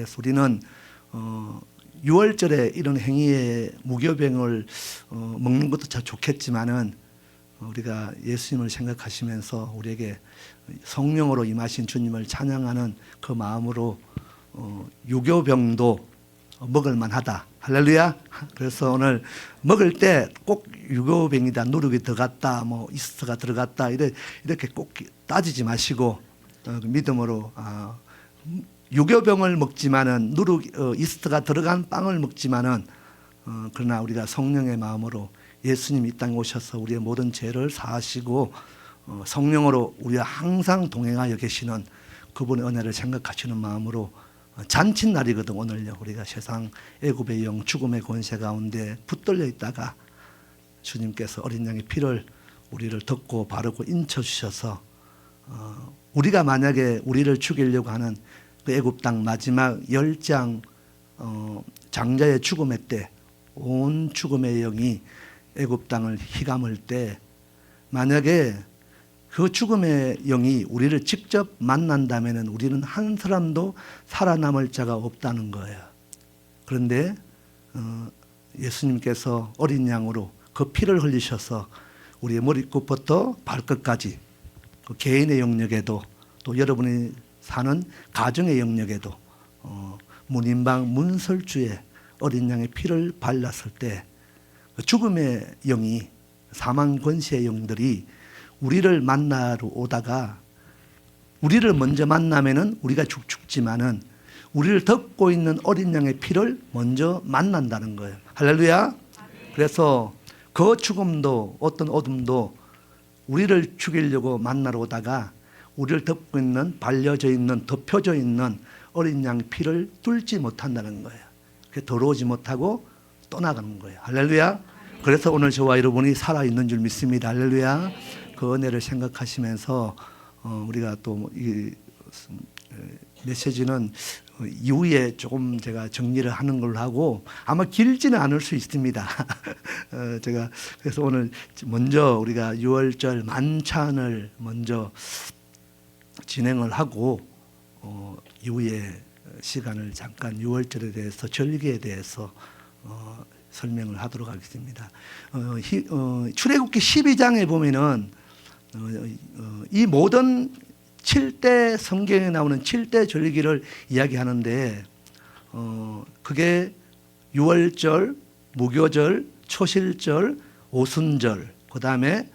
그래서 우리는 6월절에 이런 행위에 무교병을 먹는 것도 참 좋겠지만은 우리가 예수님을 생각하시면서 우리에게 성령으로 임하신 주님을 찬양하는 그 마음으로 유교병도 먹을 만하다. 할렐루야. 그래서 오늘 먹을 때 꼭 유교병이다, 누룩이 들어갔다, 뭐 이스트가 들어갔다 이렇게 꼭 따지지 마시고 믿음으로 유교병을 먹지만은 이스트가 들어간 빵을 먹지만은 그러나 우리가 성령의 마음으로 예수님이 이 땅에 오셔서 우리의 모든 죄를 사하시고 성령으로 우리와 항상 동행하여 계시는 그분의 은혜를 생각하시는 마음으로 잔칫날이거든. 오늘요 우리가 세상 애굽의 영 죽음의 권세 가운데 붙들려 있다가 주님께서 어린 양의 피를 우리를 덮고 바르고 인쳐 주셔서 우리가 만약에 우리를 죽이려고 하는 그 애굽 땅 마지막 10장 장자의 죽음의 때 온 죽음의 영이 애굽 땅을 휘감을 때 만약에 그 죽음의 영이 우리를 직접 만난다면 우리는 한 사람도 살아남을 자가 없다는 거예요. 그런데 예수님께서 어린 양으로 그 피를 흘리셔서 우리의 머리끝부터 발끝까지 그 개인의 영역에도 또 여러분이 사는 가정의 영역에도 문인방 문설주에 어린 양의 피를 발랐을 때 죽음의 영이 사망 권세의 영들이 우리를 만나러 오다가 우리를 먼저 만나면은 우리가 죽지만은 우리를 덮고 있는 어린 양의 피를 먼저 만난다는 거예요. 할렐루야. 그래서 그 죽음도 어떤 어둠도 우리를 죽이려고 만나러 오다가 우리를 덮고 있는 발려져 있는 덮여져 있는 어린 양 피를 뚫지 못한다는 거예요. 더러우지 못하고 떠나가는 거예요. 할렐루야. 그래서 오늘 저와 여러분이 살아있는 줄 믿습니다. 할렐루야. 그 은혜를 생각하시면서 우리가 또 이 메시지는 이후에 조금 제가 정리를 하는 걸로 하고 아마 길지는 않을 수 있습니다. 제가 그래서 오늘 먼저 우리가 6월절 만찬을 먼저 진행을 하고 이후에 시간을 잠깐 6월절에 대해서 절기에 대해서 설명을 하도록 하겠습니다. 출애굽기 12장에 보면은 이 모든 7대 성경에 나오는 7대 절기를 이야기하는데 그게 6월절, 무교절, 초실절, 오순절, 그 다음에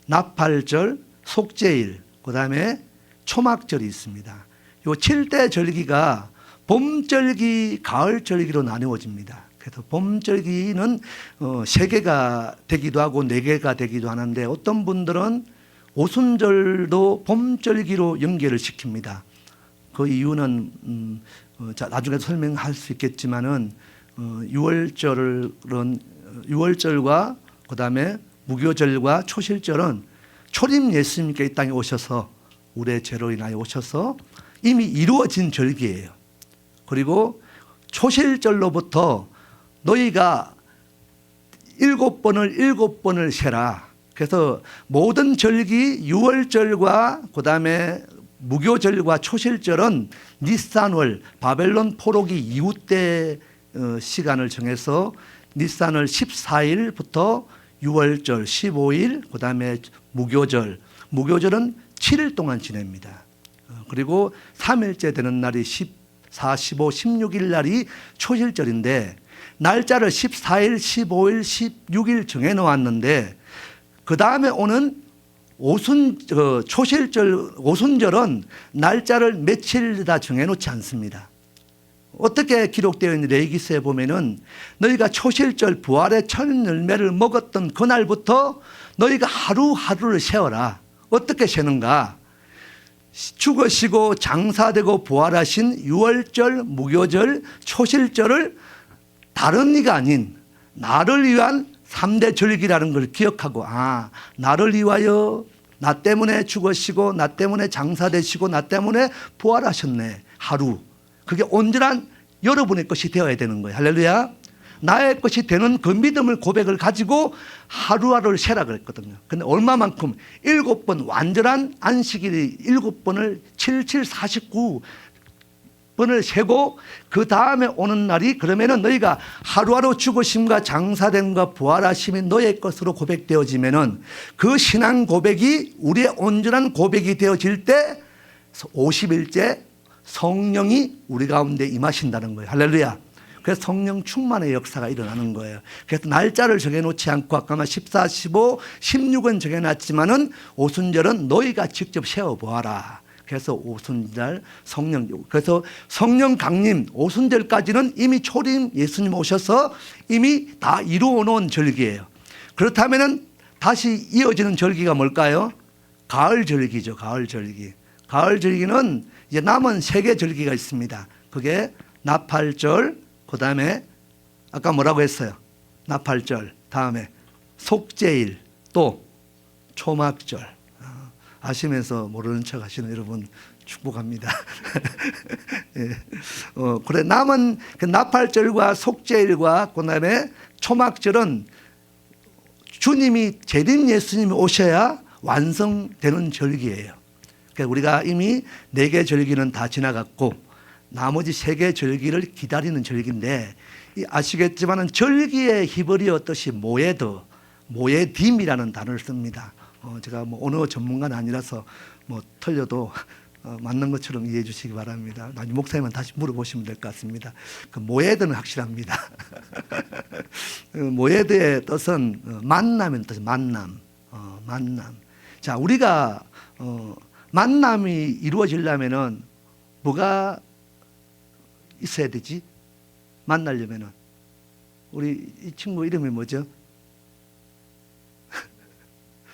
나팔절, 속죄일, 그 다음에 초막절이 있습니다. 이 7대 절기가 봄절기, 가을절기로 나누어집니다. 그래서 봄절기는 3개가 되기도 하고 4개가 되기도 하는데 어떤 분들은 오순절도 봄절기로 연결을 시킵니다. 그 이유는 나중에 설명할 수 있겠지만은 6월절과 그 다음에 무교절과 초실절은 초림 예수님께 이 땅에 오셔서 우리의 죄로 인하여 오셔서 이미 이루어진 절기예요. 그리고 초실절로부터 너희가 7번을 세라. 그래서 모든 절기 6월절과 그 다음에 무교절과 초실절은 니산월 바벨론 포로기 이후 때 시간을 정해서 니산월 14일부터 6월절 15일 그 다음에 무교절은 7일 동안 지냅니다. 그리고 3일째 되는 날이 14, 15, 16일 날이 초실절인데 날짜를 14일, 15일, 16일 정해놓았는데 그 다음에 오는 초실절, 오순절은 날짜를 며칠 다 정해놓지 않습니다. 어떻게 기록되어 있는 레위기서에 보면은 너희가 초실절 부활의 첫 열매를 먹었던 그날부터 너희가 하루하루를 세어라. 어떻게 세는가? 죽으시고 장사되고 부활하신 6월절, 무교절, 초실절을 다른 이가 아닌 나를 위한 3대 절기라는 걸 기억하고 나를 위하여 나 때문에 죽으시고 나 때문에 장사되시고 나 때문에 부활하셨네. 하루. 그게 온전한 여러분의 것이 되어야 되는 거예요. 할렐루야. 나의 것이 되는 그 믿음을 고백을 가지고 하루하루를 세라 그랬거든요. 근데 얼마만큼 7번 완전한 안식일이 7번을 7, 7, 49 번을 세고 그 다음에 오는 날이 그러면은 너희가 하루하루 죽으심과 장사됨과 부활하심이 너의 것으로 고백되어지면은 그 신앙 고백이 우리의 온전한 고백이 되어질 때 50일째 성령이 우리 가운데 임하신다는 거예요. 할렐루야. 그래서 성령 충만의 역사가 일어나는 거예요. 그래서 날짜를 정해놓지 않고 아까 14, 15, 16은 정해놨지만은 오순절은 너희가 직접 세워보아라. 그래서 오순절 성령, 그래서 성령 강림 오순절까지는 이미 초림 예수님 오셔서 이미 다 이루어 놓은 절기예요. 그렇다면은 다시 이어지는 절기가 뭘까요? 가을 절기죠. 가을 절기. 가을 절기는 이제 남은 3개 절기가 있습니다. 그게 나팔절, 그 다음에 아까 뭐라고 했어요? 나팔절, 다음에 속죄일, 또 초막절. 아시면서 모르는 척 하시는 여러분 축복합니다. 예. 그래 남은 그 나팔절과 속죄일과 그 다음에 초막절은 주님이 재림 예수님이 오셔야 완성되는 절기예요. 그러니까 우리가 이미 4개 절기는 다 지나갔고 나머지 3개 절기를 기다리는 절기인데 아시겠지만은 절기의 히브리어 뜻이 모에드, 모에딤이라는 단어를 씁니다. 제가 뭐 언어 전문가는 아니라서 뭐 틀려도 맞는 것처럼 이해해 주시기 바랍니다. 나중에 목사님은 다시 물어보시면 될 것 같습니다. 그 모에드는 확실합니다. 모에드의 뜻은 만남의 뜻, 만남. 만남. 자, 우리가 만남이 이루어지려면은 뭐가 있어야 되지? 만나려면은 우리 이 친구 이름이 뭐죠?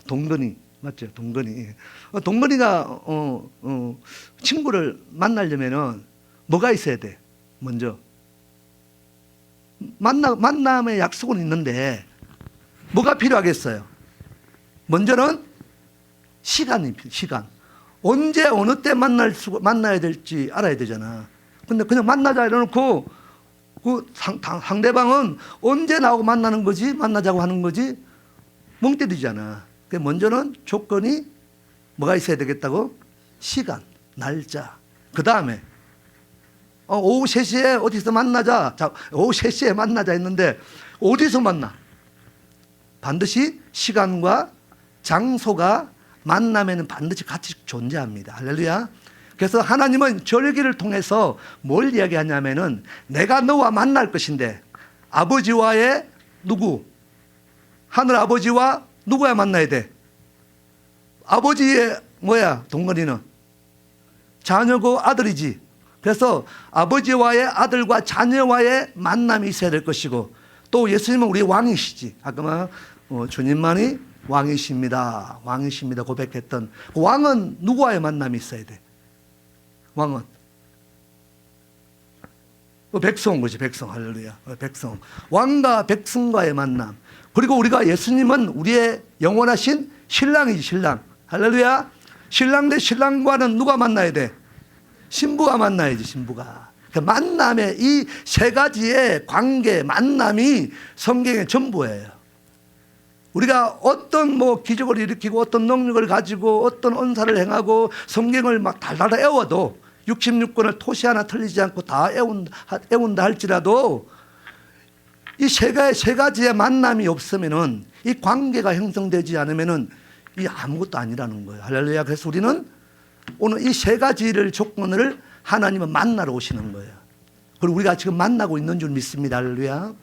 동건이 맞죠? 동건이. 동건이가 친구를 만나려면은 뭐가 있어야 돼? 먼저 만남의 약속은 있는데 뭐가 필요하겠어요? 먼저는 시간이 필요. 시간. 언제 어느 때 만나야 될지 알아야 되잖아. 근데 그냥 만나자 이러놓고 그 상대방은 언제 나하고 만나는 거지? 만나자고 하는 거지? 멍 때리잖아. 먼저는 조건이 뭐가 있어야 되겠다고? 시간, 날짜. 그 다음에 오후 3시에 어디서 만나자. 자, 오후 3시에 만나자 했는데 어디서 만나? 반드시 시간과 장소가 만남에는 반드시 같이 존재합니다. 할렐루야. 그래서 하나님은 절기를 통해서 뭘 이야기하냐면은 내가 너와 만날 것인데 아버지와의 누구? 하늘 아버지와 누구야 만나야 돼? 아버지의 뭐야? 동건이는 자녀고 아들이지. 그래서 아버지와의 아들과 자녀와의 만남이 있어야 될 것이고 또 예수님은 우리 왕이시지. 아까 주님만이 왕이십니다. 왕이십니다 고백했던 그 왕은 누구와의 만남이 있어야 돼? 왕은 백성 거지. 백성. 할렐루야. 백성. 왕과 백성과의 만남. 그리고 우리가 예수님은 우리의 영원하신 신랑이지. 신랑. 할렐루야. 신랑 대 신랑과는 누가 만나야 돼? 신부가 만나야지. 신부가. 그 만남의 이 3가지의 관계 만남이 성경의 전부예요. 우리가 어떤 뭐 기적을 일으키고 어떤 능력을 가지고 어떤 언사를 행하고 성경을 막 달달 애워도 66권을 토시 하나 틀리지 않고 다 애운다 할지라도 이 3가지의 만남이 없으면은 이 관계가 형성되지 않으면은 이 아무것도 아니라는 거예요. 할렐루야. 그래서 우리는 오늘 이 3가지를 조건을 하나님은 만나러 오시는 거예요. 그리고 우리가 지금 만나고 있는 줄 믿습니다. 할렐루야.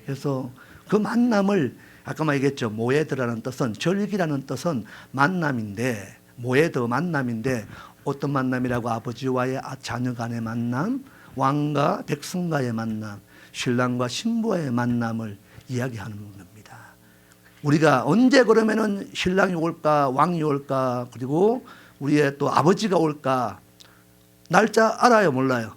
그래서 그 만남을 아까 얘기했죠. 모에드라는 뜻은 절기라는 뜻은 만남인데 모에드 만남인데 어떤 만남이라고? 아버지와의 자녀 간의 만남, 왕과 백성과의 만남, 신랑과 신부와의 만남을 이야기하는 겁니다. 우리가 언제 그러면은 신랑이 올까 왕이 올까 그리고 우리의 또 아버지가 올까 날짜 알아요 몰라요?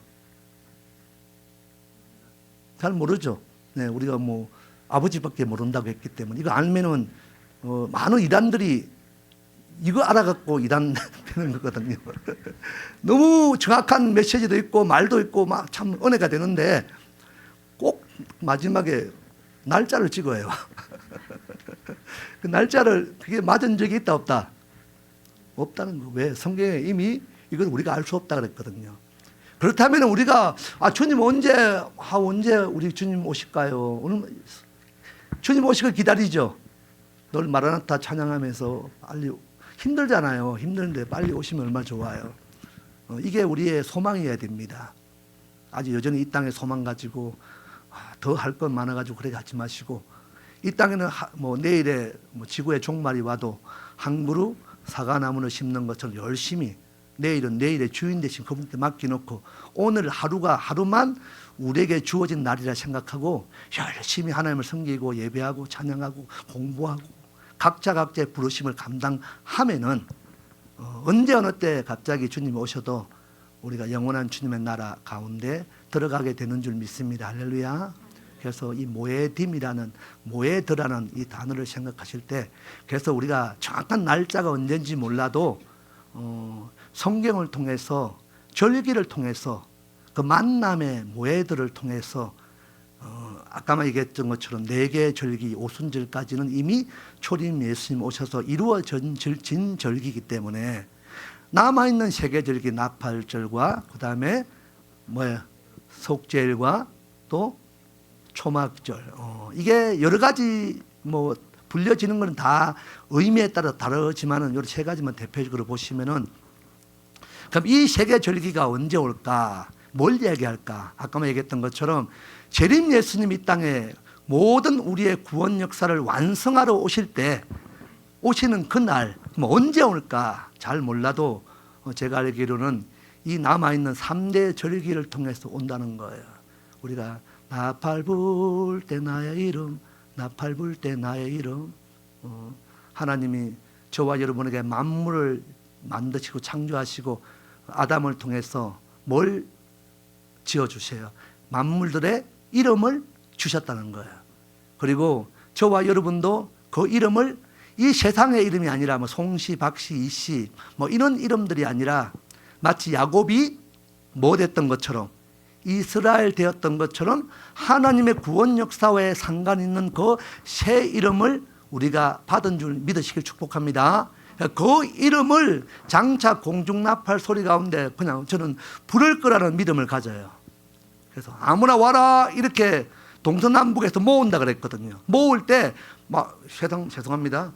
잘 모르죠. 네, 우리가 뭐 아버지밖에 모른다고 했기 때문에 이거 알면은 많은 이단들이 이거 알아갖고 이단 되는 거거든요. 너무 정확한 메시지도 있고 말도 있고 막 참 은혜가 되는데 꼭 마지막에 날짜를 찍어요. 그 날짜를 그게 맞은 적이 있다 없다? 없다는 거. 왜? 성경에 이미 이건 우리가 알 수 없다 그랬거든요. 그렇다면 우리가 주님 언제 우리 주님 오실까요? 오늘 주님 오시길 기다리죠. 늘 마라나타 찬양하면서 빨리 힘들잖아요. 힘든데 빨리 오시면 얼마나 좋아요. 이게 우리의 소망이어야 됩니다. 아직 여전히 이 땅에 소망 가지고 더 할 것 많아가지고 그래 하지 마시고, 이 땅에는 내일에 지구의 종말이 와도 한 그루 사과나무를 심는 것처럼 열심히 내일은 내일의 주인 대신 그분께 맡겨놓고 오늘 하루만 우리에게 주어진 날이라 생각하고 열심히 하나님을 섬기고 예배하고 찬양하고 공부하고 각자의 부르심을 감당하면은 언제 어느 때 갑자기 주님이 오셔도 우리가 영원한 주님의 나라 가운데 들어가게 되는 줄 믿습니다. 할렐루야. 그래서 이 모에딤이라는 모에드라는 이 단어를 생각하실 때, 그래서 우리가 정확한 날짜가 언제인지 몰라도 성경을 통해서 절기를 통해서 그 만남의 모에드를 통해서 아까 얘기했던 것처럼 4개의 절기 오순절까지는 이미 초림 예수님 오셔서 이루어진 절기이기 때문에 남아있는 3개 절기 나팔절과 그 다음에 속죄일과 또 초막절, 이게 여러 가지 불려지는 건 다 의미에 따라 다르지만은 요 3가지만 대표적으로 보시면은, 그럼 이 3개 절기가 언제 올까? 뭘 얘기할까? 아까 얘기했던 것처럼 재림 예수님 이 땅에 모든 우리의 구원 역사를 완성하러 오실 때 오시는 그날 언제 올까? 잘 몰라도 제가 알기로는 이 남아있는 3대 절기를 통해서 온다는 거예요. 우리가 나팔 불 때 나의 이름, 나팔 불 때 나의 이름. 하나님이 저와 여러분에게 만물을 만드시고 창조하시고 아담을 통해서 뭘 지어주세요? 만물들의 이름을 주셨다는 거예요. 그리고 저와 여러분도 그 이름을 이 세상의 이름이 아니라 송씨, 박씨, 이씨 이런 이름들이 아니라 마치 야곱이 됐던 것처럼 이스라엘 되었던 것처럼 하나님의 구원 역사와에 상관 있는 그 새 이름을 우리가 받은 줄 믿으시길 축복합니다. 그 이름을 장차 공중나팔 소리 가운데 그냥 저는 부를 거라는 믿음을 가져요. 그래서 아무나 와라 이렇게 동서남북에서 모은다 그랬거든요. 모을 때 죄송합니다.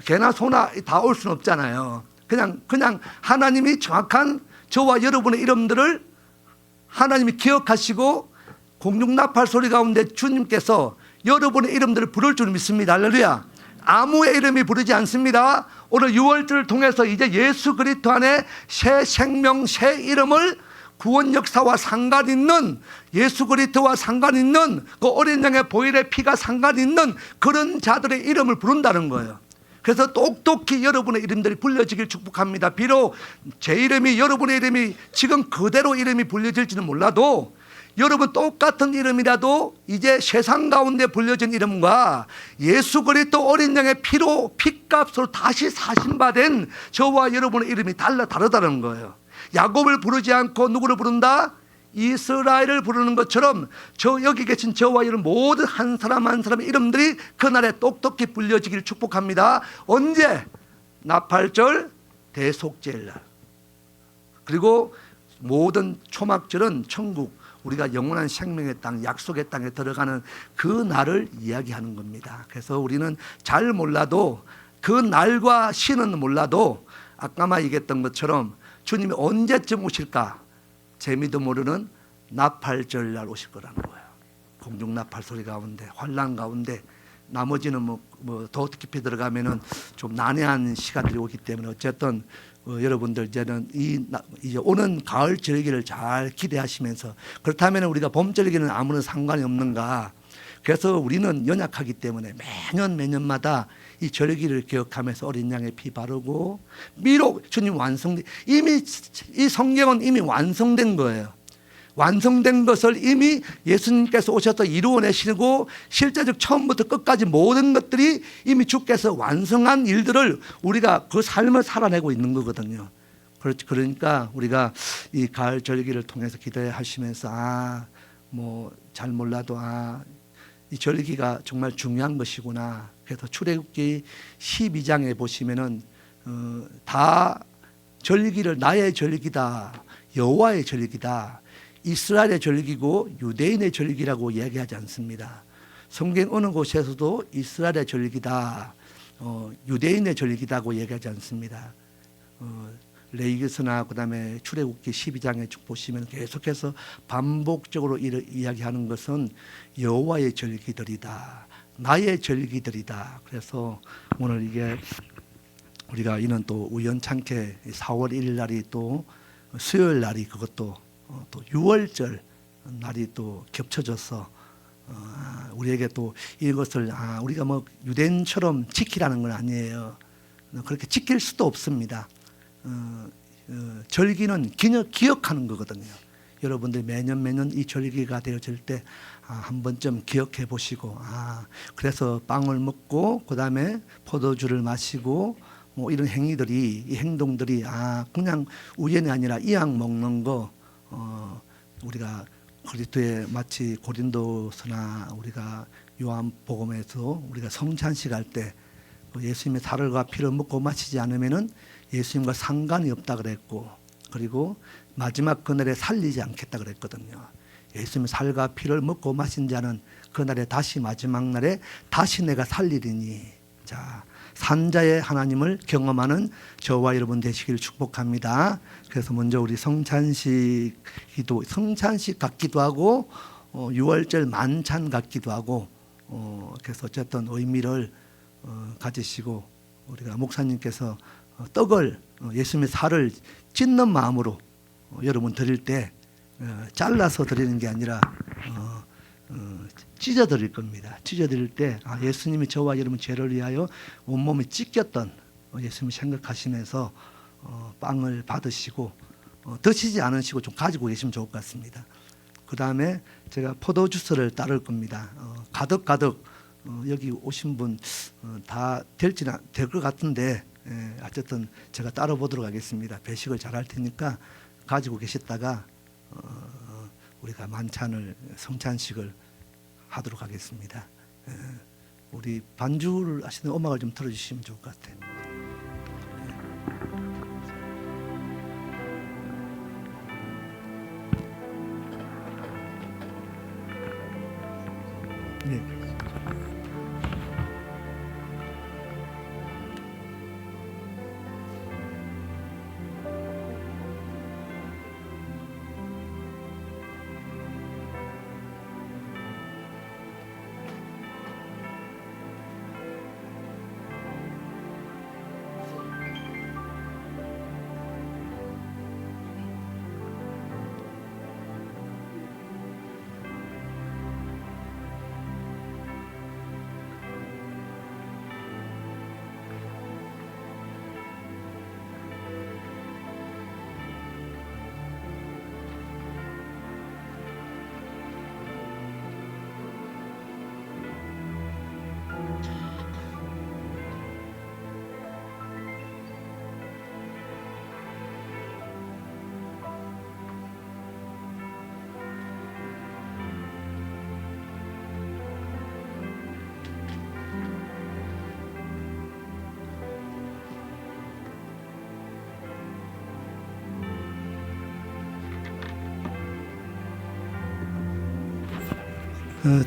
개나 소나 다 올 수는 없잖아요. 그냥 하나님이 정확한 저와 여러분의 이름들을 하나님이 기억하시고 공중나팔 소리 가운데 주님께서 여러분의 이름들을 부를 줄 믿습니다. 할렐루야. 아무의 이름이 부르지 않습니다. 오늘 6월절을 통해서 이제 예수 그리스도 안에 새 생명, 새 이름을 구원 역사와 상관 있는, 예수 그리스도와 상관 있는 그 어린 양의 보혈의 피가 상관 있는 그런 자들의 이름을 부른다는 거예요. 그래서 똑똑히 여러분의 이름들이 불려지길 축복합니다. 비록 제 이름이, 여러분의 이름이 지금 그대로 이름이 불려질지는 몰라도 여러분 똑같은 이름이라도 이제 세상 가운데 불려진 이름과 예수 그리스도 어린 양의 피값으로 다시 사신받은 저와 여러분의 이름이 다르다는 거예요. 야곱을 부르지 않고 누구를 부른다? 이스라엘을 부르는 것처럼 여기 계신 저와 여러분 모든 한 사람 한 사람의 이름들이 그날에 똑똑히 불려지기를 축복합니다. 언제? 나팔절, 대속죄일날. 그리고 모든 초막절은 천국, 우리가 영원한 생명의 땅, 약속의 땅에 들어가는 그 날을 이야기하는 겁니다. 그래서 우리는 잘 몰라도 그 날과 시는 몰라도 아까 얘기했던 것처럼 주님이 언제쯤 오실까? 재미도 모르는 나팔절날 오실 거라는 거예요. 공중나팔 소리 가운데, 환란 가운데, 나머지는 더 깊이 들어가면은 좀 난해한 시간들이 오기 때문에 어쨌든 여러분들 이제는 이제 오는 가을 절기를 잘 기대하시면서, 그렇다면 우리가 봄 절기는 아무런 상관이 없는가? 그래서 우리는 연약하기 때문에 매년마다 이 절기를 기억하면서 어린 양의 피 바르고, 비록 주님 이미 이 성경은 이미 완성된 거예요. 완성된 것을 이미 예수님께서 오셔서 이루어내시고 실제적 처음부터 끝까지 모든 것들이 이미 주께서 완성한 일들을 우리가 그 삶을 살아내고 있는 거거든요. 그러니까 우리가 이 가을 절기를 통해서 기도하시면서 잘 몰라도 이 절기가 정말 중요한 것이구나. 그래서 출애굽기 12장에 보시면은 다 절기를 나의 절기다, 여호와의 절기다. 이스라엘의 절기고 유대인의 절기라고 이야기하지 않습니다. 성경 어느 곳에서도 이스라엘의 절기다, 유대인의 절기다고 얘기하지 않습니다. 레위기서나 그다음에 출애굽기 12장에 쭉 보시면 계속해서 반복적으로 이야기하는 것은 여호와의 절기들이다, 나의 절기들이다. 그래서 오늘 이게 우리가 이는 또 우연찮게 4월 1일 날이 또 수요일 날이 그것도 또 6월절 날이 또 겹쳐져서 우리에게 또 이것을 우리가 뭐 유대인처럼 지키라는 건 아니에요. 그렇게 지킬 수도 없습니다. 절기는 기억하는 거거든요. 여러분들 매년 이 절기가 되어질 때 한 번쯤 기억해 보시고, 그래서 빵을 먹고 그다음에 포도주를 마시고 뭐 이런 행위들이, 이 행동들이 그냥 우연이 아니라 이왕 먹는 거, 우리가 그리스도의 마치 고린도서나 우리가 요한복음에서 우리가 성찬식 할 때 예수님의 살과 피를 먹고 마시지 않으면은 예수님과 상관이 없다 그랬고, 그리고 마지막 그날에 살리지 않겠다 그랬거든요. 예수님의 살과 피를 먹고 마신 자는 그날에 다시 마지막 날에 다시 내가 살리리니. 자, 산자의 하나님을 경험하는 저와 여러분 되시길 축복합니다. 그래서 먼저 우리 성찬식 같기도 하고 6월절 만찬 같기도 하고, 그래서 어쨌든 의미를 가지시고, 우리가 목사님께서 떡을 예수님의 살을 찢는 마음으로 여러분 드릴 때 잘라서 드리는 게 아니라 찢어 드릴 겁니다. 찢어 드릴 때 예수님이 저와 여러분 죄를 위하여 온몸이 찢겼던 예수님을 생각하시면서 빵을 받으시고 드시지 않으시고 좀 가지고 계시면 좋을 것 같습니다. 그 다음에 제가 포도주스를 따를 겁니다. 가득 여기 오신 분 다 될 것 같은데, 어쨌든 제가 따라 보도록 하겠습니다. 배식을 잘 할 테니까 가지고 계셨다가 우리가 만찬을, 성찬식을 하도록 하겠습니다. 우리 반주를 하시는 음악을 좀 틀어주시면 좋을 것 같아요. 네.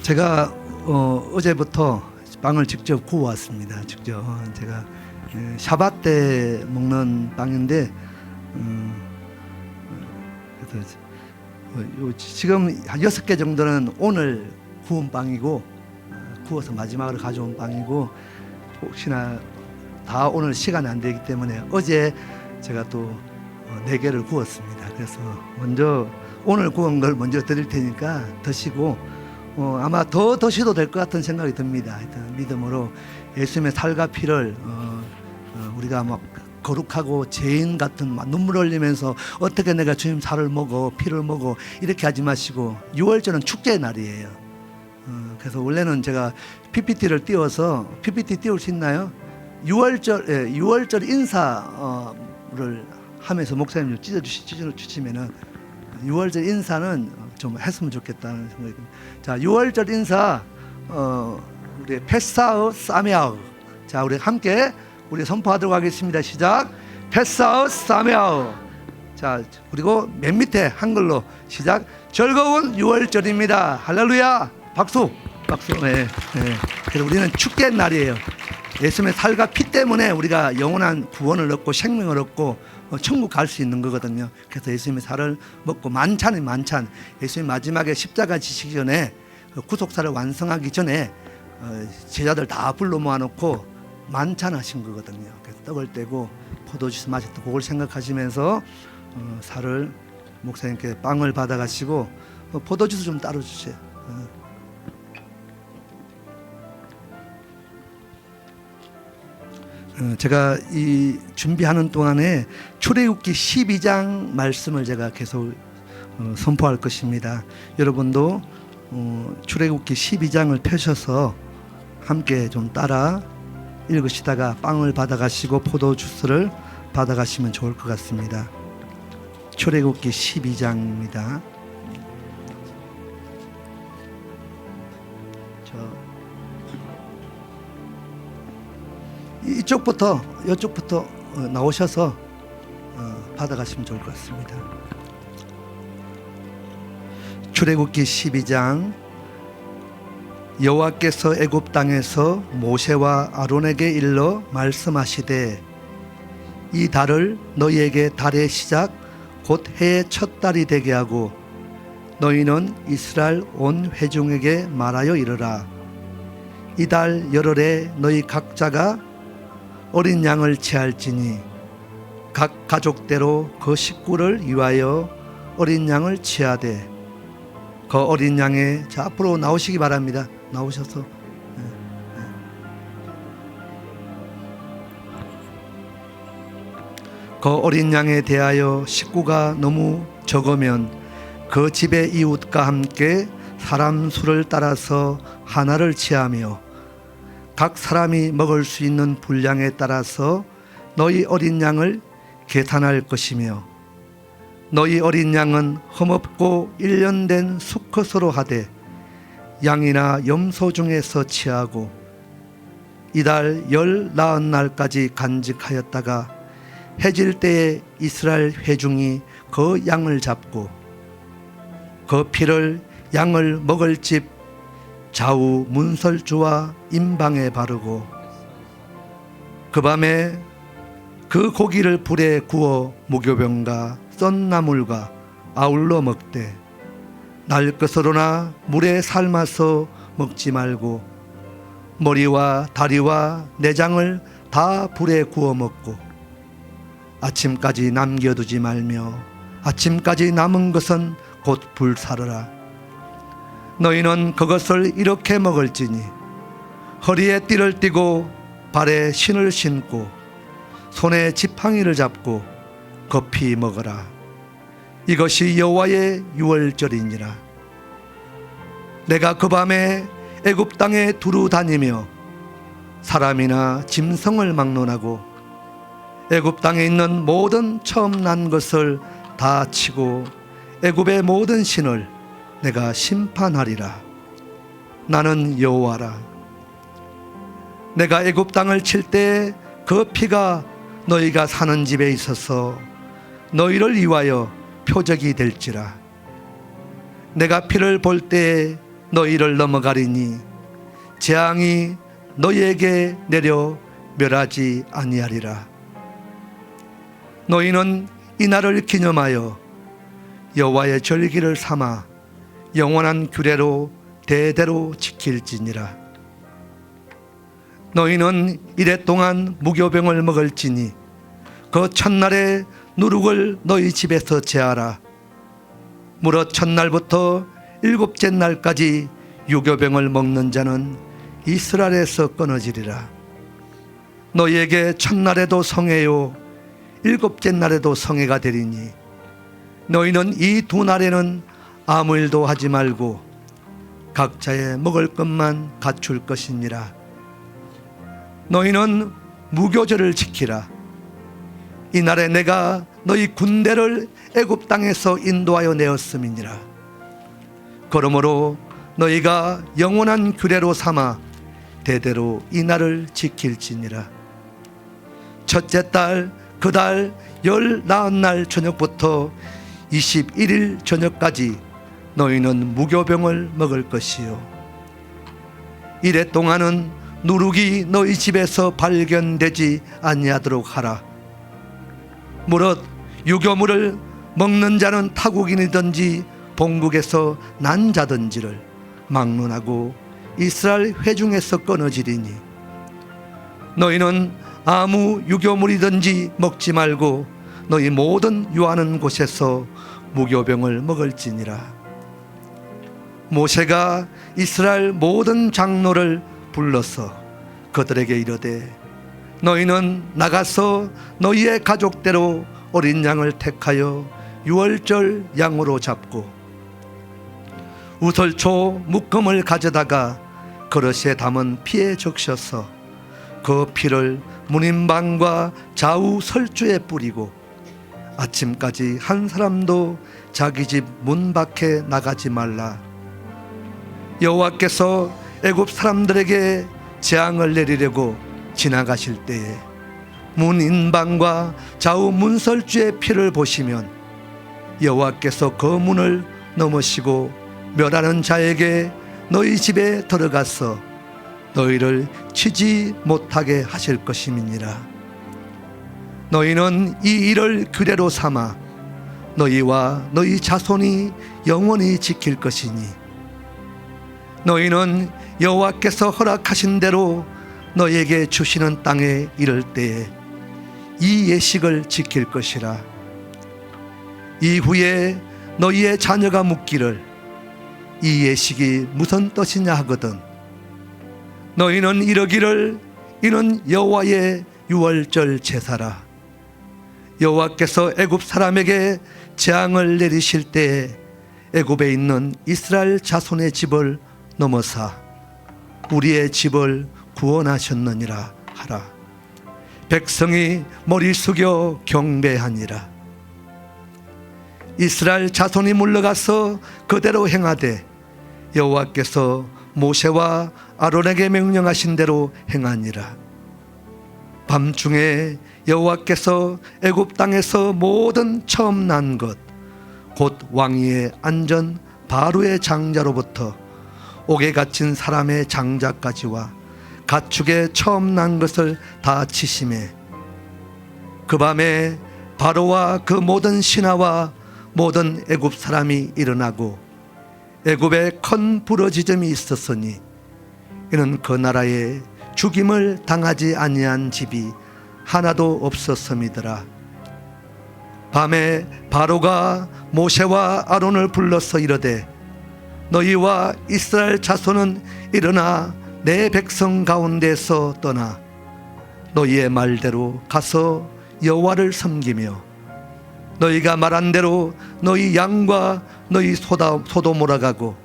제가 어제부터 빵을 직접 구워왔습니다. 직접 제가 샤밧 때 먹는 빵인데, 그래서 지금 한 6개 정도는 오늘 구운 빵이고, 구워서 마지막으로 가져온 빵이고, 혹시나 다 오늘 시간이 안 되기 때문에 어제 제가 또 4개를 구웠습니다. 그래서 먼저 오늘 구운 걸 먼저 드릴 테니까 드시고, 아마 더 드셔도 될 것 같은 생각이 듭니다. 하여튼 믿음으로 예수님의 살과 피를 우리가 막 거룩하고 죄인 같은 막 눈물 흘리면서 어떻게 내가 주님 살을 먹어, 피를 먹어, 이렇게 하지 마시고, 6월절은 축제의 날이에요. 그래서 원래는 제가 PPT를 띄워서, PPT 띄울 수 있나요? 6월절 인사를 하면서 목사님 찢어주시면은 6월절 인사는 좀 했으면 좋겠다는 생각이 듭니다. 자, 6월절 인사, 우리 페사우 사메아우. 자, 우리 함께 우리 선포하도록 하겠습니다. 시작. 페사우 사메아우. 자, 그리고 맨 밑에 한글로 시작. 즐거운 6월절입니다. 할렐루야. 박수. 박수. 네. 네. 그래서 우리는 축제의 날이에요. 예수님의 살과 피 때문에 우리가 영원한 구원을 얻고 생명을 얻고 천국 갈 수 있는 거거든요. 그래서 예수님의 살을 먹고 만찬이 만찬. 예수님 마지막에 십자가 지시기 전에 구속사를 완성하기 전에 제자들 다 불러 모아놓고 만찬하신 거거든요. 그래서 떡을 떼고 포도주스 마셨던 그걸 생각하시면서 살을 목사님께 빵을 받아가시고 포도주스 좀 따로 주세요. 제가 이 준비하는 동안에 출애굽기 12장 말씀을 제가 계속 선포할 것입니다. 여러분도 출애굽기 12장을 펴셔서 함께 좀 따라 읽으시다가 빵을 받아가시고 포도주스를 받아가시면 좋을 것 같습니다. 출애굽기 12장입니다. 이쪽부터 나오셔서 받아가시면 좋을 것 같습니다. 출애굽기 12장. 여호와께서 애굽 땅에서 모세와 아론에게 일러 말씀하시되 이 달을 너희에게 달의 시작 곧 해의 첫 달이 되게 하고 너희는 이스라엘 온 회중에게 말하여 이르라. 이 달 열흘에 너희 각자가 어린 양을 취할지니 각 가족대로 그 식구를 위하여 어린 양을 취하되 그 어린 양의, 자 앞으로 나오시기 바랍니다. 나오셔서 그 어린 양에 대하여 식구가 너무 적으면 그 집의 이웃과 함께 사람 수를 따라서 하나를 취하며 각 사람이 먹을 수 있는 분량에 따라서 너희 어린 양을 계산할 것이며 너희 어린 양은 흠없고 1년 된 수컷으로 하되 양이나 염소 중에서 취하고 이달 열 나흔 날까지 간직하였다가 해질 때에 이스라엘 회중이 그 양을 잡고 그 피를 양을 먹을 집 좌우 문설주와 임방에 바르고 그 밤에 그 고기를 불에 구워 무교병과 썬나물과 아울러 먹되 날 것으로나 물에 삶아서 먹지 말고 머리와 다리와 내장을 다 불에 구워 먹고 아침까지 남겨두지 말며 아침까지 남은 것은 곧 불사르라. 너희는 그것을 이렇게 먹을지니 허리에 띠를 띠고 발에 신을 신고 손에 지팡이를 잡고 급히 먹어라. 이것이 여호와의 유월절이니라. 내가 그 밤에 애굽 땅에 두루 다니며 사람이나 짐승을 막론하고 애굽 땅에 있는 모든 처음 난 것을 다 치고 애굽의 모든 신을 내가 심판하리라. 나는 여호와라. 내가 애굽 땅을 칠 때 그 피가 너희가 사는 집에 있어서 너희를 위하여 표적이 될지라. 내가 피를 볼 때에 너희를 넘어가리니 재앙이 너희에게 내려 멸하지 아니하리라. 너희는 이 날을 기념하여 여호와의 절기를 삼아 영원한 규례로 대대로 지킬지니라. 너희는 이래 동안 무교병을 먹을지니 그 첫날에 누룩을 너희 집에서 제하라. 무릇 첫날부터 일곱째 날까지 유교병을 먹는 자는 이스라엘에서 끊어지리라. 너희에게 첫날에도 성회요 일곱째 날에도 성회가 되리니 너희는 이 두 날에는 아무 일도 하지 말고 각자의 먹을 것만 갖출 것이니라. 너희는 무교절을 지키라. 이날에 내가 너희 군대를 애굽 땅에서 인도하여 내었음이니라. 그러므로 너희가 영원한 규례로 삼아 대대로 이 날을 지킬지니라. 첫째 달 그달 19날 저녁부터 21일 저녁까지 너희는 무교병을 먹을 것이요 이래 동안은 누룩이 너희 집에서 발견되지 아니하도록 하라. 무릇 유교물을 먹는 자는 타국인이든지 본국에서 난 자든지를 막론하고 이스라엘 회중에서 끊어지리니 너희는 아무 유교물이든지 먹지 말고 너희 모든 유하는 곳에서 무교병을 먹을지니라. 모세가 이스라엘 모든 장로를 불러서 그들에게 이르되 너희는 나가서 너희의 가족대로 어린 양을 택하여 유월절 양으로 잡고 우설초 묶음을 가져다가 그릇에 담은 피에 적셔서 그 피를 문인방과 좌우 설주에 뿌리고 아침까지 한 사람도 자기 집 문 밖에 나가지 말라. 여호와께서 애굽 사람들에게 재앙을 내리려고 지나가실 때에 문인방과 좌우 문설주의 피를 보시면 여호와께서 그 문을 넘으시고 멸하는 자에게 너희 집에 들어가서 너희를 치지 못하게 하실 것임이니라. 너희는 이 일을 규례로 삼아 너희와 너희 자손이 영원히 지킬 것이니 너희는 여호와께서 허락하신 대로 너희에게 주시는 땅에 이를 때에 이 예식을 지킬 것이라. 이후에 너희의 자녀가 묻기를 이 예식이 무슨 뜻이냐 하거든 너희는 이러기를 이는 여호와의 유월절 제사라. 여호와께서 애굽 사람에게 재앙을 내리실 때에 애굽에 있는 이스라엘 자손의 집을 넘어사 우리의 집을 구원하셨느니라 하라. 백성이 머리 숙여 경배하니라. 이스라엘 자손이 물러가서 그대로 행하되 여호와께서 모세와 아론에게 명령하신 대로 행하니라. 밤중에 여호와께서 애굽 땅에서 모든 처음 난 것 곧 왕위에 앉은 바로의 장자로부터 옥에 갇힌 사람의 장자까지와 가축에 처음 난 것을 다 치심에 그 밤에 바로와 그 모든 신하와 모든 애굽 사람이 일어나고 애굽에 큰 부러지점이 있었으니 이는 그 나라에 죽임을 당하지 아니한 집이 하나도 없었음이더라. 밤에 바로가 모세와 아론을 불러서 이르되 너희와 이스라엘 자손은 일어나 내 백성 가운데서 떠나 너희의 말대로 가서 여호와를 섬기며 너희가 말한 대로 너희 양과 너희 소도 몰아가고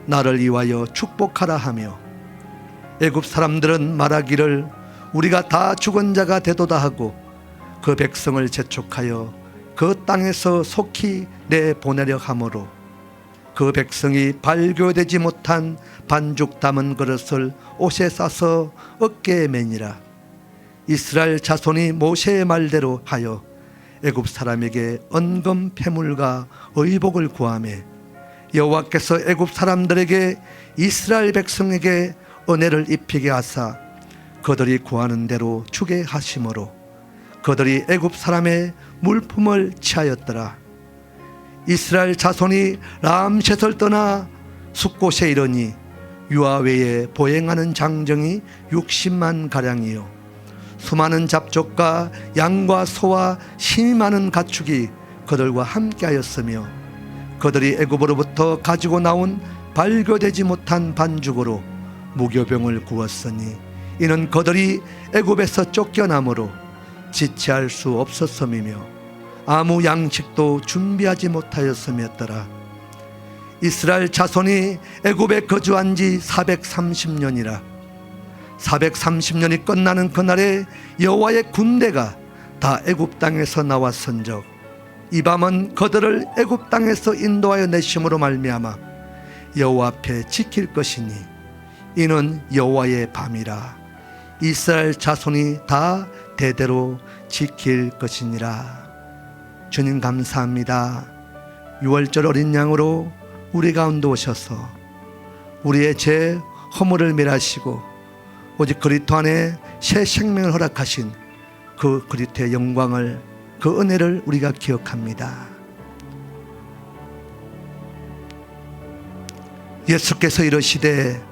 나를 위하여 축복하라 하며 애굽 사람들은 말하기를 우리가 다 죽은 자가 되도다 하고 그 백성을 재촉하여 그 땅에서 속히 내보내려 하므로 그 백성이 발교되지 못한 반죽 담은 그릇을 옷에 싸서 어깨에 매니라. 이스라엘 자손이 모세의 말대로 하여 애굽 사람에게 언금 패물과 의복을 구하매 여호와께서 애굽 사람들에게 이스라엘 백성에게 은혜를 입히게 하사 그들이 구하는 대로 주게 하심으로 그들이 애굽 사람의 물품을 취하였더라. 이스라엘 자손이 람셋을 떠나 숫곳에 이르니 유아 외에 보행하는 장정이 60만 가량이요 수많은 잡족과 양과 소와 힘이 많은 가축이 그들과 함께하였으며 그들이 애굽으로부터 가지고 나온 발교되지 못한 반죽으로 무교병을 구웠으니 이는 그들이 애굽에서 쫓겨남으로 지체할 수 없었음이며 아무 양식도 준비하지 못하였음이었더라. 이스라엘 자손이 애굽에 거주한 지 430년이라 430년이 끝나는 그날에 여호와의 군대가 다 애굽 땅에서 나왔은즉 이 밤은 그들을 애굽 땅에서 인도하여 내심으로 말미암아 여호와 앞에 지킬 것이니 이는 여호와의 밤이라. 이스라엘 자손이 다 대대로 지킬 것이니라. 주님 감사합니다. 6월절 어린 양으로 우리 가운데 오셔서 우리의 죄 허물을 멸하시고 오직 그리스도 안에 새 생명을 허락하신 그 그리스도의 영광을, 그 은혜를 우리가 기억합니다. 예수께서 이르시되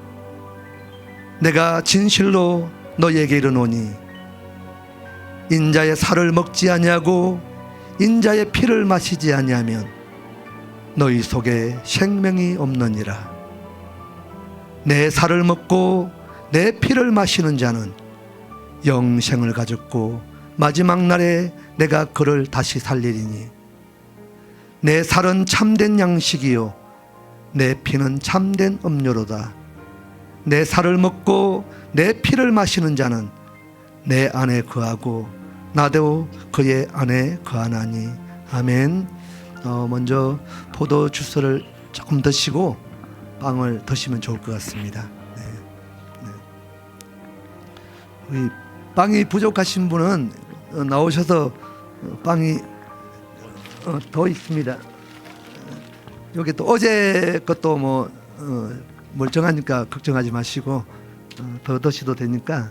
내가 진실로 너희에게 이르노니 인자의 살을 먹지 아니하고 인자의 피를 마시지 아니하면 너희 속에 생명이 없느니라. 내 살을 먹고 내 피를 마시는 자는 영생을 가졌고 마지막 날에 내가 그를 다시 살리리니 내 살은 참된 양식이요 내 피는 참된 음료로다. 내 살을 먹고 내 피를 마시는 자는 내 안에 거하고 나도 그의 안에 거하나니. 아멘. 먼저 포도 주스를 조금 드시고 빵을 드시면 좋을 것 같습니다. 네. 네. 우리 빵이 부족하신 분은 나오셔서 빵이 더 있습니다. 여기 또 어제 것도 뭐 멀쩡하니까 걱정하지 마시고 더 드셔도 되니까.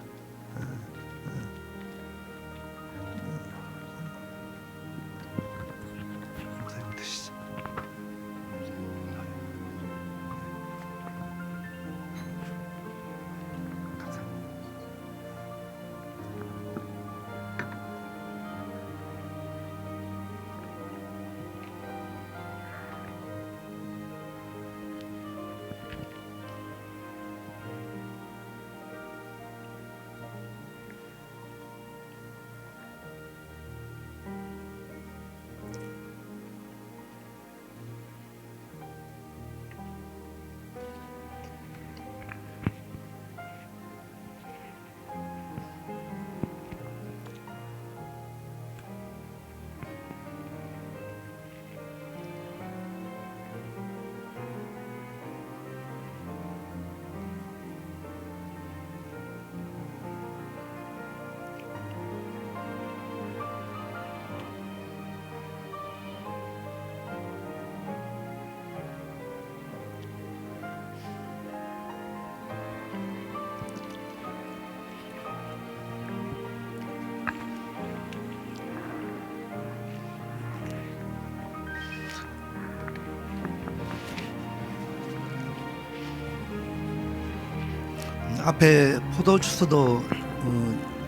앞에 포도 주스도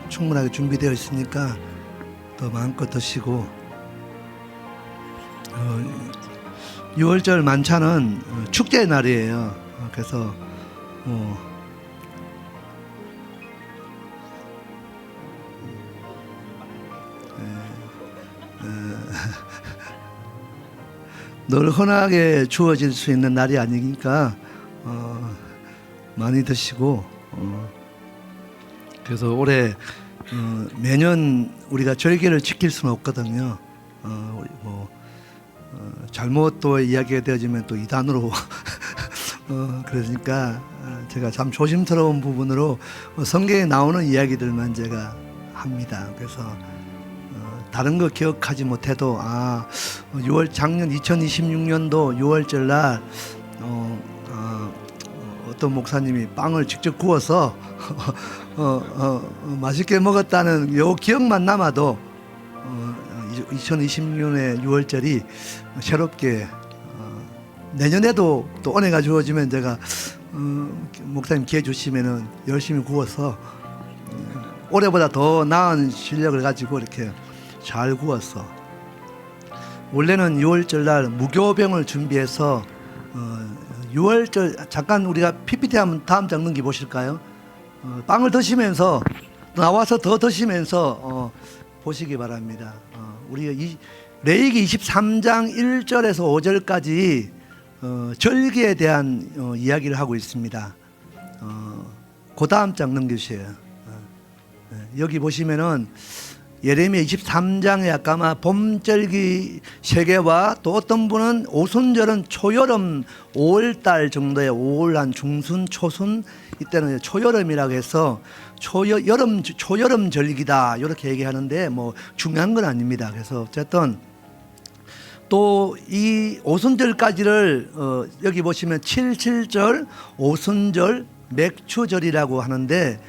충분하게 준비되어 있으니까 더 마음껏 드시고 6월절 만찬은 축제의 날이에요. 그래서 늘 흔하게 주어질 수 있는 날이 아니니까 많이 드시고 그래서 올해 매년 우리가 절기를 지킬 수는 없거든요. 잘못 또 이야기가 되어지면 또 이단으로 그러니까 제가 참 조심스러운 부분으로 성경에 나오는 이야기들만 제가 합니다. 그래서 다른 거 기억하지 못해도 6월 작년 2026년도 6월절 날 어떤 목사님이 빵을 직접 구워서 맛있게 먹었다는 요 기억만 남아도 2026년의 6월절이 새롭게 내년에도 또 은혜가 주어지면 제가 목사님 기회 주시면은 열심히 구워서 올해보다 더 나은 실력을 가지고 이렇게 잘 구워서 원래는 6월절 날 무교병을 준비해서 6월절 잠깐 우리가 PPT 한번 다음 장 넘기 보실까요? 빵을 드시면서 나와서 더 드시면서 보시기 바랍니다. 우리가 레위기 23장 1절에서 5절까지 절기에 대한 이야기를 하고 있습니다. 그 다음 장 넘겨주세요. 여기 보시면은 예레미야 23장에 아까 봄절기 세계와 또 어떤 분은 오순절은 초여름 5월달 정도에 5월 한 중순 초순 이때는 초여름이라고 해서 초여름 절기다 이렇게 얘기하는데 뭐 중요한 건 아닙니다. 그래서 어쨌든 또 이 오순절까지를 여기 보시면 77절, 오순절, 맥추절이라고 하는데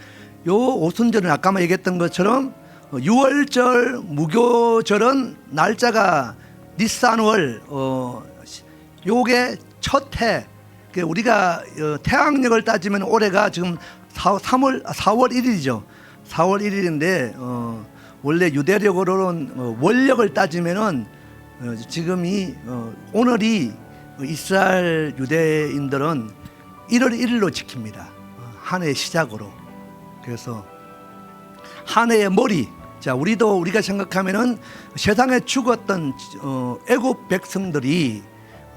요 오순절은 아까 얘기했던 것처럼 6월절, 무교절은 날짜가 니산월 요게 첫 해. 우리가 태양력을 따지면 올해가 지금 4월 1일이죠. 4월 1일인데 원래 유대력으로는 월력을 따지면은 지금이 오늘이 이스라엘 유대인들은 1월 1일로 지킵니다. 한 해의 시작으로. 그래서 한 해의 머리. 자, 우리가 생각하면은 세상에 죽었던 애굽 백성들이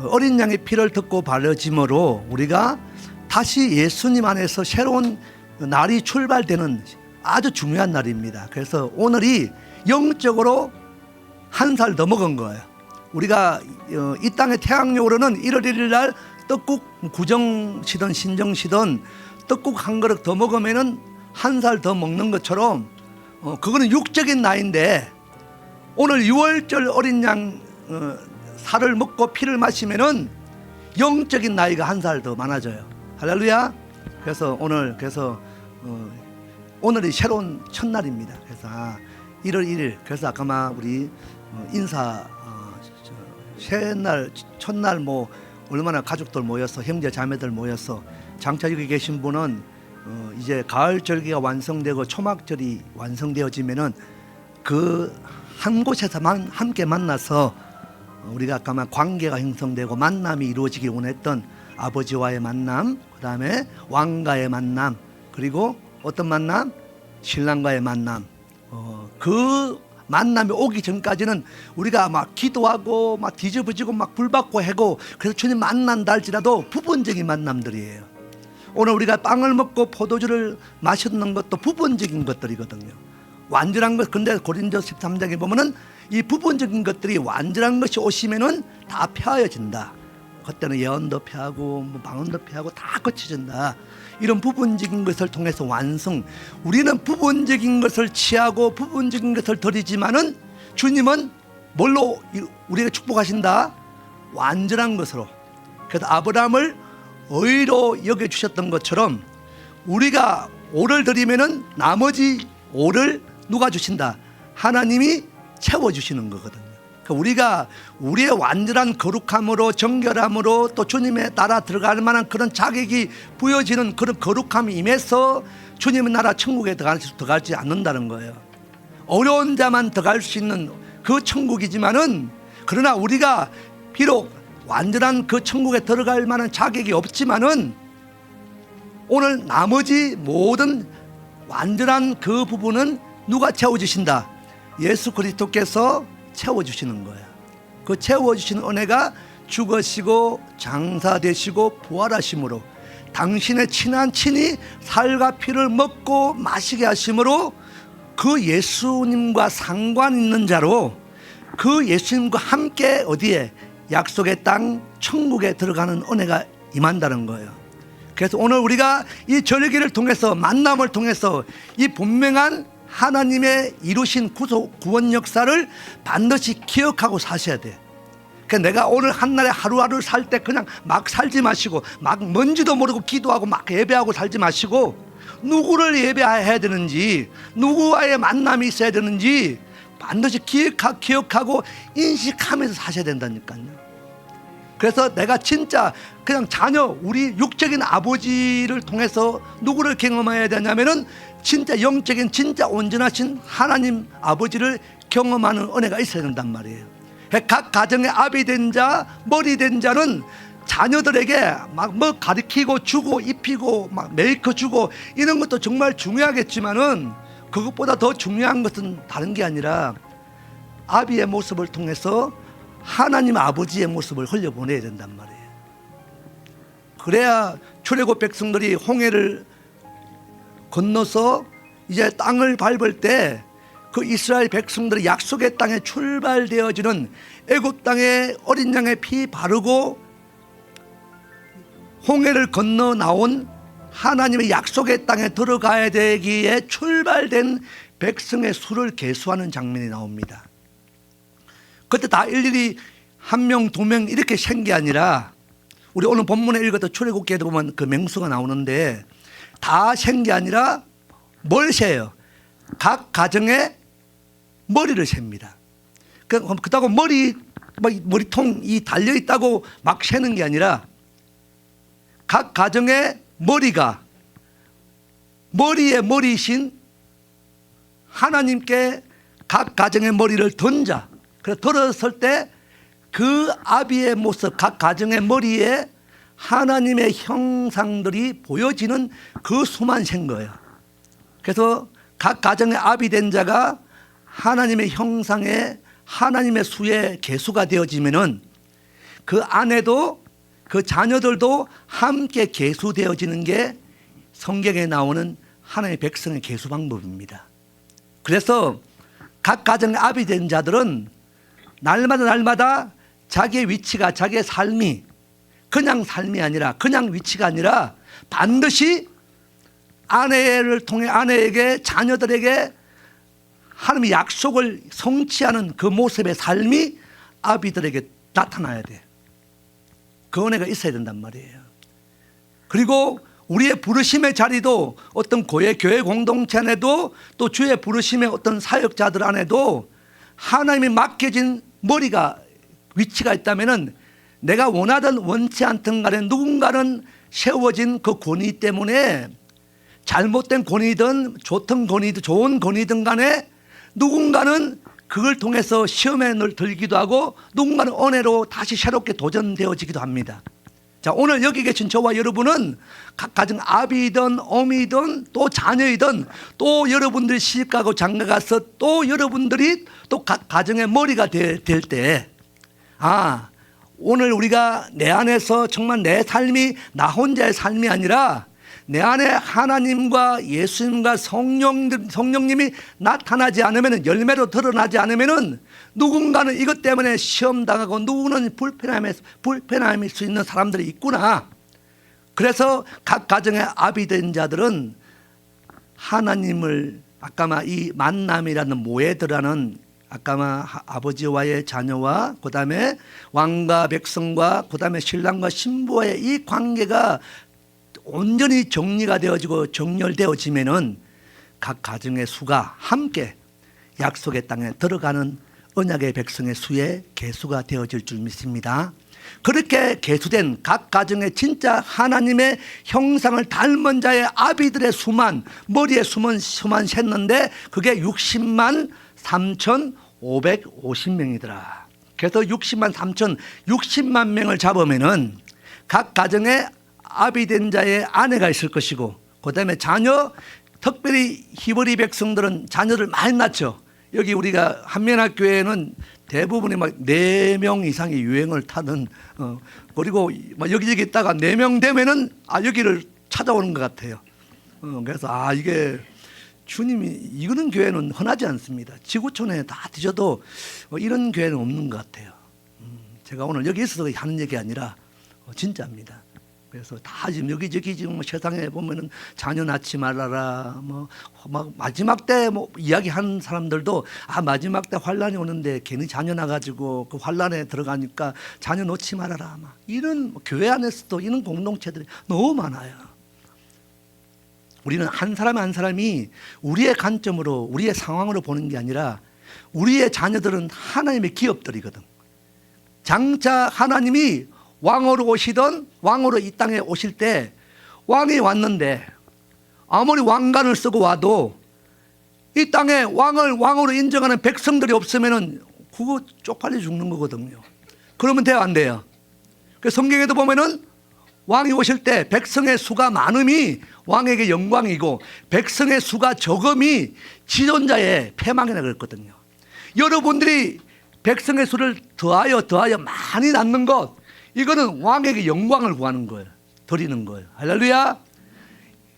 어린 양의 피를 듣고 바르짐으로 우리가 다시 예수님 안에서 새로운 날이 출발되는 아주 중요한 날입니다. 그래서 오늘이 영적으로 한 살 더 먹은 거예요. 우리가 이 땅의 태양력으로는 1월 1일 날 떡국 구정시든 신정시든 떡국 한 그릇 더 먹으면은 한 살 더 먹는 것처럼 그거는 육적인 나이인데 오늘 6월절 어린 양 살을 먹고 피를 마시면은 영적인 나이가 한 살 더 많아져요. 할렐루야. 그래서 오늘이 새로운 첫날입니다. 그래서 1월 1일. 그래서 아까 우리 인사 새날 첫날 뭐 얼마나 가족들 모여서 형제 자매들 모여서 장차 여기 계신 분은 이제 가을절기가 완성되고 초막절이 완성되어지면은 그 한 곳에서만 함께 만나서 우리가 아까 관계가 형성되고 만남이 이루어지기 원했던 아버지와의 만남, 그 다음에 왕과의 만남, 그리고 어떤 만남? 신랑과의 만남. 그 만남이 오기 전까지는 우리가 막 기도하고 막 뒤집어지고 막 불받고 하고 그래서 주님 만난다 할지라도 부분적인 만남들이에요. 오늘 우리가 빵을 먹고 포도주를 마셨는 것도 부분적인 것들이거든요. 완전한 것. 근데 고린도서 13장에 보면은 이 부분적인 것들이 완전한 것이 오시면은 다 펴어진다. 그때는 예언도 펴하고 뭐 방언도 펴하고 다 거쳐진다. 이런 부분적인 것을 통해서 완성. 우리는 부분적인 것을 취하고 부분적인 것을 드리지만은 주님은 뭘로 우리가 축복하신다? 완전한 것으로. 그래서 아브라함을 의로 여겨 주셨던 것처럼 우리가 오를 드리면은 나머지 오를 누가 주신다? 하나님이 채워 주시는 거거든요. 그러니까 우리가 우리의 완전한 거룩함으로 정결함으로 또 주님의 나라 들어갈 만한 그런 자격이 부여지는 그런 거룩함이 임해서 주님의 나라 천국에 들어가지 않는다는 거예요. 어려운 자만 들어갈 수 있는 그 천국이지만은 그러나 우리가 비록 완전한 그 천국에 들어갈 만한 자격이 없지만은 오늘 나머지 모든 완전한 그 부분은 누가 채워주신다? 예수 그리스도께서 채워주시는 거예요. 그 채워주시는 은혜가 죽으시고 장사되시고 부활하심으로 당신의 친한 친히 살과 피를 먹고 마시게 하심으로 그 예수님과 상관 있는 자로 그 예수님과 함께 어디에? 약속의 땅 천국에 들어가는 은혜가 임한다는 거예요. 그래서 오늘 우리가 이 절기를 통해서 만남을 통해서 이 분명한 하나님의 이루신 구원 역사를 반드시 기억하고 사셔야 돼. 그러니까 내가 오늘 한날에 하루하루 살 때 그냥 막 살지 마시고 막 뭔지도 모르고 기도하고 막 예배하고 살지 마시고 누구를 예배해야 되는지 누구와의 만남이 있어야 되는지 반드시 기억하고 인식하면서 사셔야 된다니까요. 그래서 내가 진짜 그냥 자녀 우리 육적인 아버지를 통해서 누구를 경험해야 되냐면은 진짜 영적인 진짜 온전하신 하나님 아버지를 경험하는 은혜가 있어야 된단 말이에요. 각 가정의 아비 된 자, 머리 된 자는 자녀들에게 막 뭐 가르치고 주고 입히고 막 메이커 주고 이런 것도 정말 중요하겠지만은 그것보다 더 중요한 것은 다른 게 아니라 아비의 모습을 통해서 하나님 아버지의 모습을 흘려보내야 된단 말이에요. 그래야 출애굽 백성들이 홍해를 건너서 이제 땅을 밟을 때 그 이스라엘 백성들이 약속의 땅에 출발되어지는 애굽 땅에 어린 양의 피 바르고 홍해를 건너 나온 하나님의 약속의 땅에 들어가야 되기에 출발된 백성의 수를 계수하는 장면이 나옵니다. 그때 다 일일이 한 명, 두 명 이렇게 센 게 아니라 우리 오늘 본문에 읽었던 출애굽기에도 보면 그 명수가 나오는데 다 센 게 아니라 뭘 세요? 각 가정의 머리를 셉니다. 그렇다고 머리통 이 달려 있다고 막 세는 게 아니라 각 가정의 머리가 머리에 머리이신 하나님께 각 가정의 머리를 던져. 그래서 들었을 때 그 아비의 모습, 각 가정의 머리에 하나님의 형상들이 보여지는 그 수만 센 거예요. 그래서 각 가정의 아비 된 자가 하나님의 형상에 하나님의 수의 계수가 되어지면은 그 아내도 그 자녀들도 함께 계수되어지는 게 성경에 나오는 하나님의 백성의 계수 방법입니다. 그래서 각 가정의 아비 된 자들은 날마다 자기의 위치가, 자기의 삶이 그냥 삶이 아니라, 그냥 위치가 아니라 반드시 아내를 통해 아내에게, 자녀들에게 하나님의 약속을 성취하는 그 모습의 삶이 아비들에게 나타나야 돼. 그 은혜가 있어야 된단 말이에요. 그리고 우리의 부르심의 자리도 어떤 교회 공동체 안에도 또 주의 부르심의 어떤 사역자들 안에도 하나님이 맡겨진 머리가 위치가 있다면은 내가 원하든 원치 않든 간에 누군가는 세워진 그 권위 때문에 잘못된 권위든 좋든 권위든 좋은 권위든 간에 누군가는 그걸 통해서 시험에 들기도 하고 누군가는 은혜로 다시 새롭게 도전되어지기도 합니다. 자, 오늘 여기 계신 저와 여러분은 각 가정 아비든 어미든 또 자녀이든 또 여러분들이 시집가고 장가가서 또 여러분들이 또 각 가정의 머리가 될 때 오늘 우리가 내 안에서 정말 내 삶이 나 혼자의 삶이 아니라 내 안에 하나님과 예수님과 성령님이 나타나지 않으면, 열매로 드러나지 않으면 누군가는 이것 때문에 시험당하고 누구는 불편함일 수 있는 사람들이 있구나. 그래서 각 가정의 아비 된 자들은 하나님을 아까 이 만남이라는 모에드라는 아까 아버지와의 자녀와 그 다음에 왕과 백성과 그 다음에 신랑과 신부와의 이 관계가 온전히 정리가 되어지고 정렬되어지면은 각 가정의 수가 함께 약속의 땅에 들어가는 언약의 백성의 수의 계수가 되어질 줄 믿습니다. 그렇게 계수된 각 가정의 진짜 하나님의 형상을 닮은 자의 아비들의 수만, 머리의 수만 셌는데 그게 60만 3,550명이더라. 그래서 60만 명을 잡으면은 각 가정에 아비 된 자의 아내가 있을 것이고, 그 다음에 자녀, 특별히 히브리 백성들은 자녀를 많이 낳죠. 여기 우리가 한면학교에는 대부분이 막 4명 이상의 유행을 타는, 그리고 막 여기저기 있다가 4명 되면은 여기를 찾아오는 것 같아요. 그래서 이게 주님이 이런 교회는 흔하지 않습니다. 지구촌에 다 뒤져도 이런 교회는 없는 것 같아요. 제가 오늘 여기 있어서 하는 얘기 아니라 진짜입니다. 그래서 다 지금 여기저기 지금 세상에 보면은 자녀 낳지 말아라, 막 마지막 때 이야기하는 사람들도 마지막 때 환란이 오는데 괜히 자녀 낳아가지고 그 환란에 들어가니까 자녀 놓지 말아라, 이런 교회 안에서도 이런 공동체들이 너무 많아요. 우리는 한 사람 한 사람이 우리의 관점으로, 우리의 상황으로 보는 게 아니라 우리의 자녀들은 하나님의 기업들이거든. 장차 하나님이 왕으로 오시던, 왕으로 이 땅에 오실 때 왕이 왔는데 아무리 왕관을 쓰고 와도 이 땅에 왕으로 인정하는 백성들이 없으면은 그거 쪽팔려 죽는 거거든요. 그러면 돼요, 안 돼요? 그래서 성경에도 보면은 왕이 오실 때 백성의 수가 많음이 왕에게 영광이고 백성의 수가 적음이 지존자의 패망이라 그랬거든요. 여러분들이 백성의 수를 더하여 많이 낳는 것, 이거는 왕에게 영광을 구하는 거예요. 드리는 거예요. 할렐루야.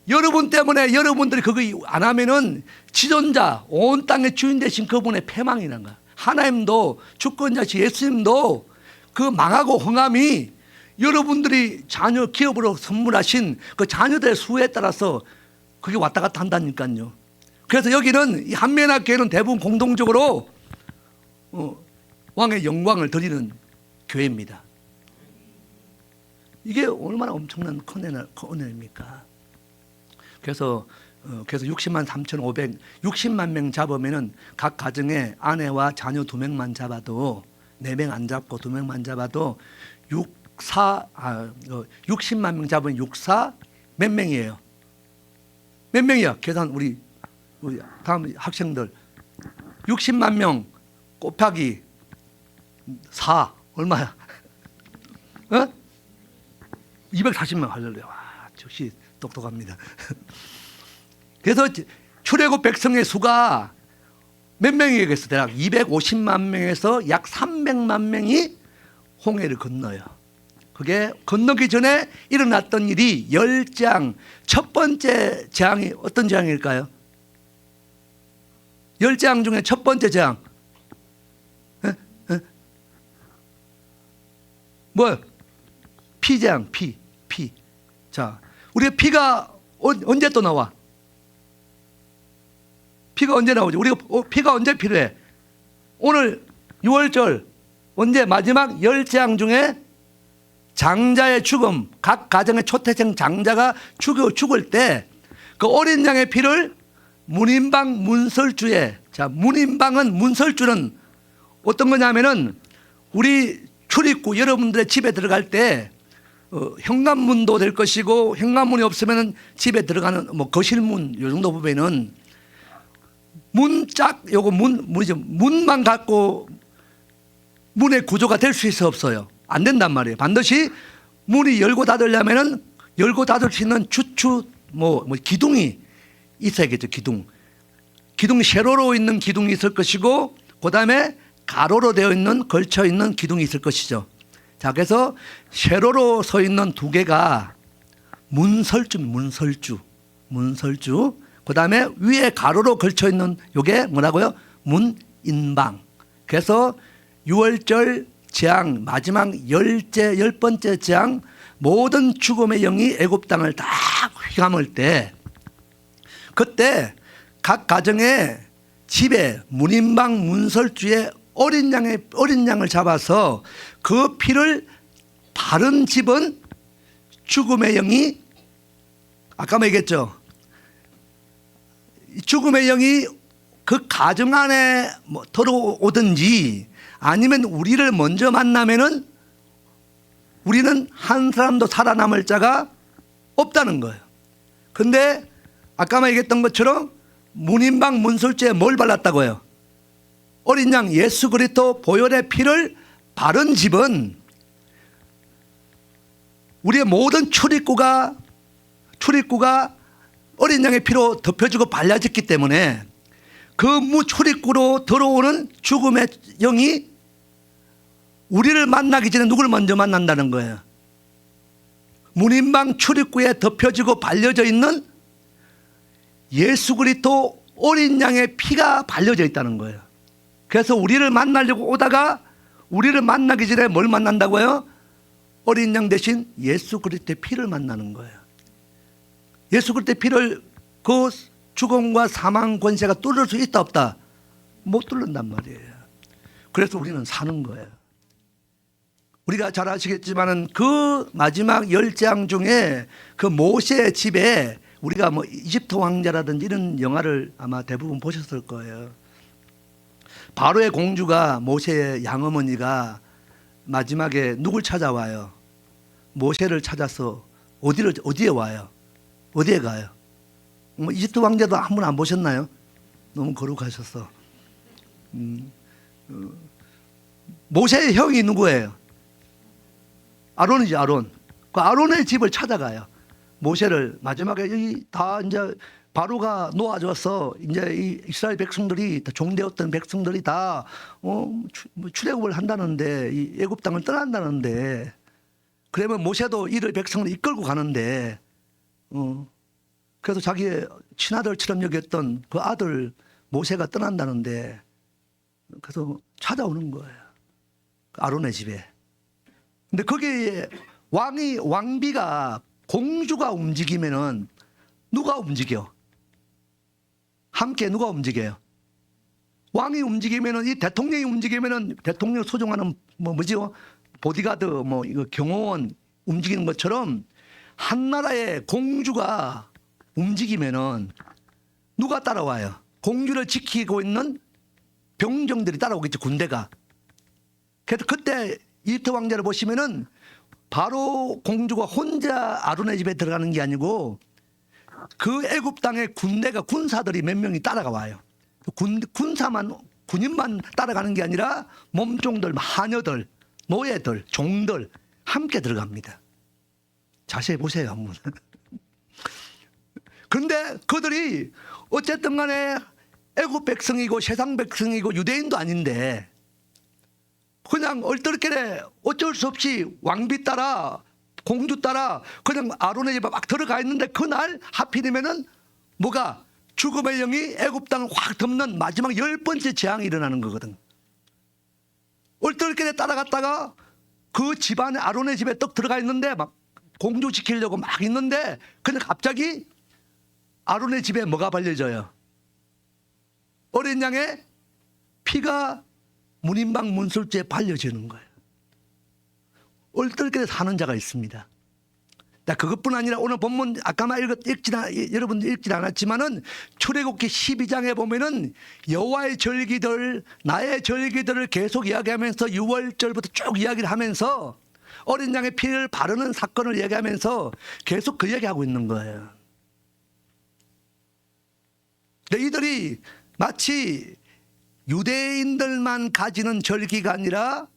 여러분 때문에 여러분들이 그거 안 하면은 지존자, 온 땅의 주인 되신 그분의 패망이 난 거야. 하나님도 주권자신 예수님도 그 망하고 흥함이 여러분들이 자녀 기업으로 선물하신 그 자녀들의 수에 따라서 그게 왔다 갔다 한다니까요. 그래서 여기는 이 한면학교회는 대부분 공동적으로 왕의 영광을 드리는 교회입니다. 이게 얼마나 엄청난 은혜입니까? 그래서 60만 3,560만 명 잡으면은 각 가정에 아내와 자녀 2명만 잡아도 4명 안 잡고 2명만 잡아도 60만 명 잡으면 64 몇 명이에요? 몇 명이야? 계산 우리 다음 학생들 60만 명 곱하기 4 얼마야? 240명 할렐루야. 와, 역시 똑똑합니다. 그래서 출애굽 백성의 수가 몇 명이겠어? 대략 250만 명에서 약 300만 명이 홍해를 건너요. 그게 건너기 전에 일어났던 일이 10재앙. 첫 번째 재앙이 어떤 재앙일까요? 10재앙 중에 첫 번째 재앙 뭐예요? 피재앙. 피. 자, 우리가 피가 언제 또 나와? 피가 언제 나오지? 우리가 피가 언제 필요해? 오늘 6월절 언제 마지막 10재앙 중에 장자의 죽음, 각 가정의 초태생 장자가 죽을 때 그 어린 양의 피를 문인방 문설주에, 자, 문인방은 문설주는 어떤 거냐면은 우리 출입구 여러분들의 집에 들어갈 때 현관문도 될 것이고 현관문이 없으면은 집에 들어가는 뭐 거실문 요 정도 보면은 문짝 요거 문이죠. 문만 갖고 문의 구조가 될 수 있어 없어요? 안 된단 말이에요. 반드시 문이 열고 닫으려면은 열고 닫을 수 있는 주추 뭐 기둥이 있어야겠죠. 기둥이 세로로 있는 기둥이 있을 것이고 그다음에 가로로 되어 있는 걸쳐 있는 기둥이 있을 것이죠. 자, 그래서 세로로 서 있는 두 개가 문설주. 그다음에 위에 가로로 걸쳐 있는 요게 뭐라고요? 문인방. 그래서 6월절 재앙 마지막 10번째 재앙 모든 죽음의 영이 애굽 땅을 다 휘감을 때 그때 각 가정의 집에 문인방 문설주에 어린 양을 잡아서 그 피를 바른 집은 죽음의 영이 아까 얘기했죠. 죽음의 영이 그 가정 안에 들어오든지 아니면 우리를 먼저 만나면은 우리는 한 사람도 살아남을 자가 없다는 거예요. 근데 아까 얘기했던 것처럼 문인방 문설주에 뭘 발랐다고요? 어린 양 예수 그리스도 보혈의 피를 바른 집은 우리의 모든 출입구가 어린 양의 피로 덮여지고 발라졌기 때문에 그 출입구로 들어오는 죽음의 영이 우리를 만나기 전에 누구를 먼저 만난다는 거예요? 문인방 출입구에 덮여지고 발려져 있는 예수 그리스도 어린 양의 피가 발려져 있다는 거예요. 그래서 우리를 만나려고 오다가 우리를 만나기 전에 뭘 만난다고요? 어린 양 대신 예수 그리스도의 피를 만나는 거예요. 예수 그리스도의 피를 그 죽음과 사망 권세가 뚫을 수 있다 없다? 못 뚫는단 말이에요. 그래서 우리는 사는 거예요. 우리가 잘 아시겠지만은 그 마지막 10재앙 중에 그 모세의 집에 우리가 뭐 이집트 왕자라든지 이런 영화를 아마 대부분 보셨을 거예요. 바로의 공주가 모세의 양어머니가 마지막에 누굴 찾아와요? 모세를 찾아서 어디에 와요? 어디에 가요? 뭐 이집트 왕자도 한 번 안 보셨나요? 너무 거룩하셔서. 모세의 형이 누구예요? 아론이죠, 아론. 그 아론의 집을 찾아가요. 모세를 마지막에 여기 다 이제 바로가 놓아줘서 이제 이 이스라엘 백성들이 종되었던 백성들이 다 출애굽을 한다는데 이 애굽 땅을 떠난다는데 그러면 모세도 이를 백성을 이끌고 가는데 그래서 자기의 친아들처럼 여겼던 그 아들 모세가 떠난다는데 그래서 찾아오는 거예요. 아론의 집에. 근데 거기에 왕비가 공주가 움직이면은 누가 움직여? 함께 누가 움직여요? 왕이 움직이면은 이 대통령이 움직이면은 대통령을 소중하는 뭐지요? 보디가드 이거 경호원 움직이는 것처럼 한 나라의 공주가 움직이면은 누가 따라와요? 공주를 지키고 있는 병정들이 따라오겠죠, 군대가. 그래서 그때 이집트 왕자를 보시면은 바로 공주가 혼자 아론의 집에 들어가는 게 아니고 그 애굽 땅의 군대가 군사들이 몇 명이 따라가 와요. 군인만 따라가는 게 아니라 몸종들, 하녀들, 노예들, 종들 함께 들어갑니다. 자세히 보세요, 한번. 그런데 그들이 어쨌든 간에 애굽 백성이고 세상 백성이고 유대인도 아닌데 그냥 얼떨결에 어쩔 수 없이 왕비 따라 공주 따라 그냥 아론의 집에 막 들어가 있는데 그날 하필이면은 뭐가 죽음의 영이 애굽 땅을 확 덮는 마지막 10번째 재앙이 일어나는 거거든. 얼떨결에 따라갔다가 그 집안에 아론의 집에 떡 들어가 있는데 막 공주 지키려고 막 있는데 근데 갑자기 아론의 집에 뭐가 발려져요? 어린 양의 피가 문인방 문술주에 발려지는 거예요. 얼떨결에 사는 자가 있습니다. 그것뿐 아니라 오늘 본문 아까만 여러분들 읽진 않았지만은 출애굽기 12장에 보면은 여호와의 절기들, 나의 절기들을 계속 이야기하면서 6월절부터 쭉 이야기를 하면서 어린 양의 피를 바르는 사건을 이야기하면서 계속 그 이야기하고 있는 거예요. 근데 이들이 마치 유대인들만 가지는 절기가 아니라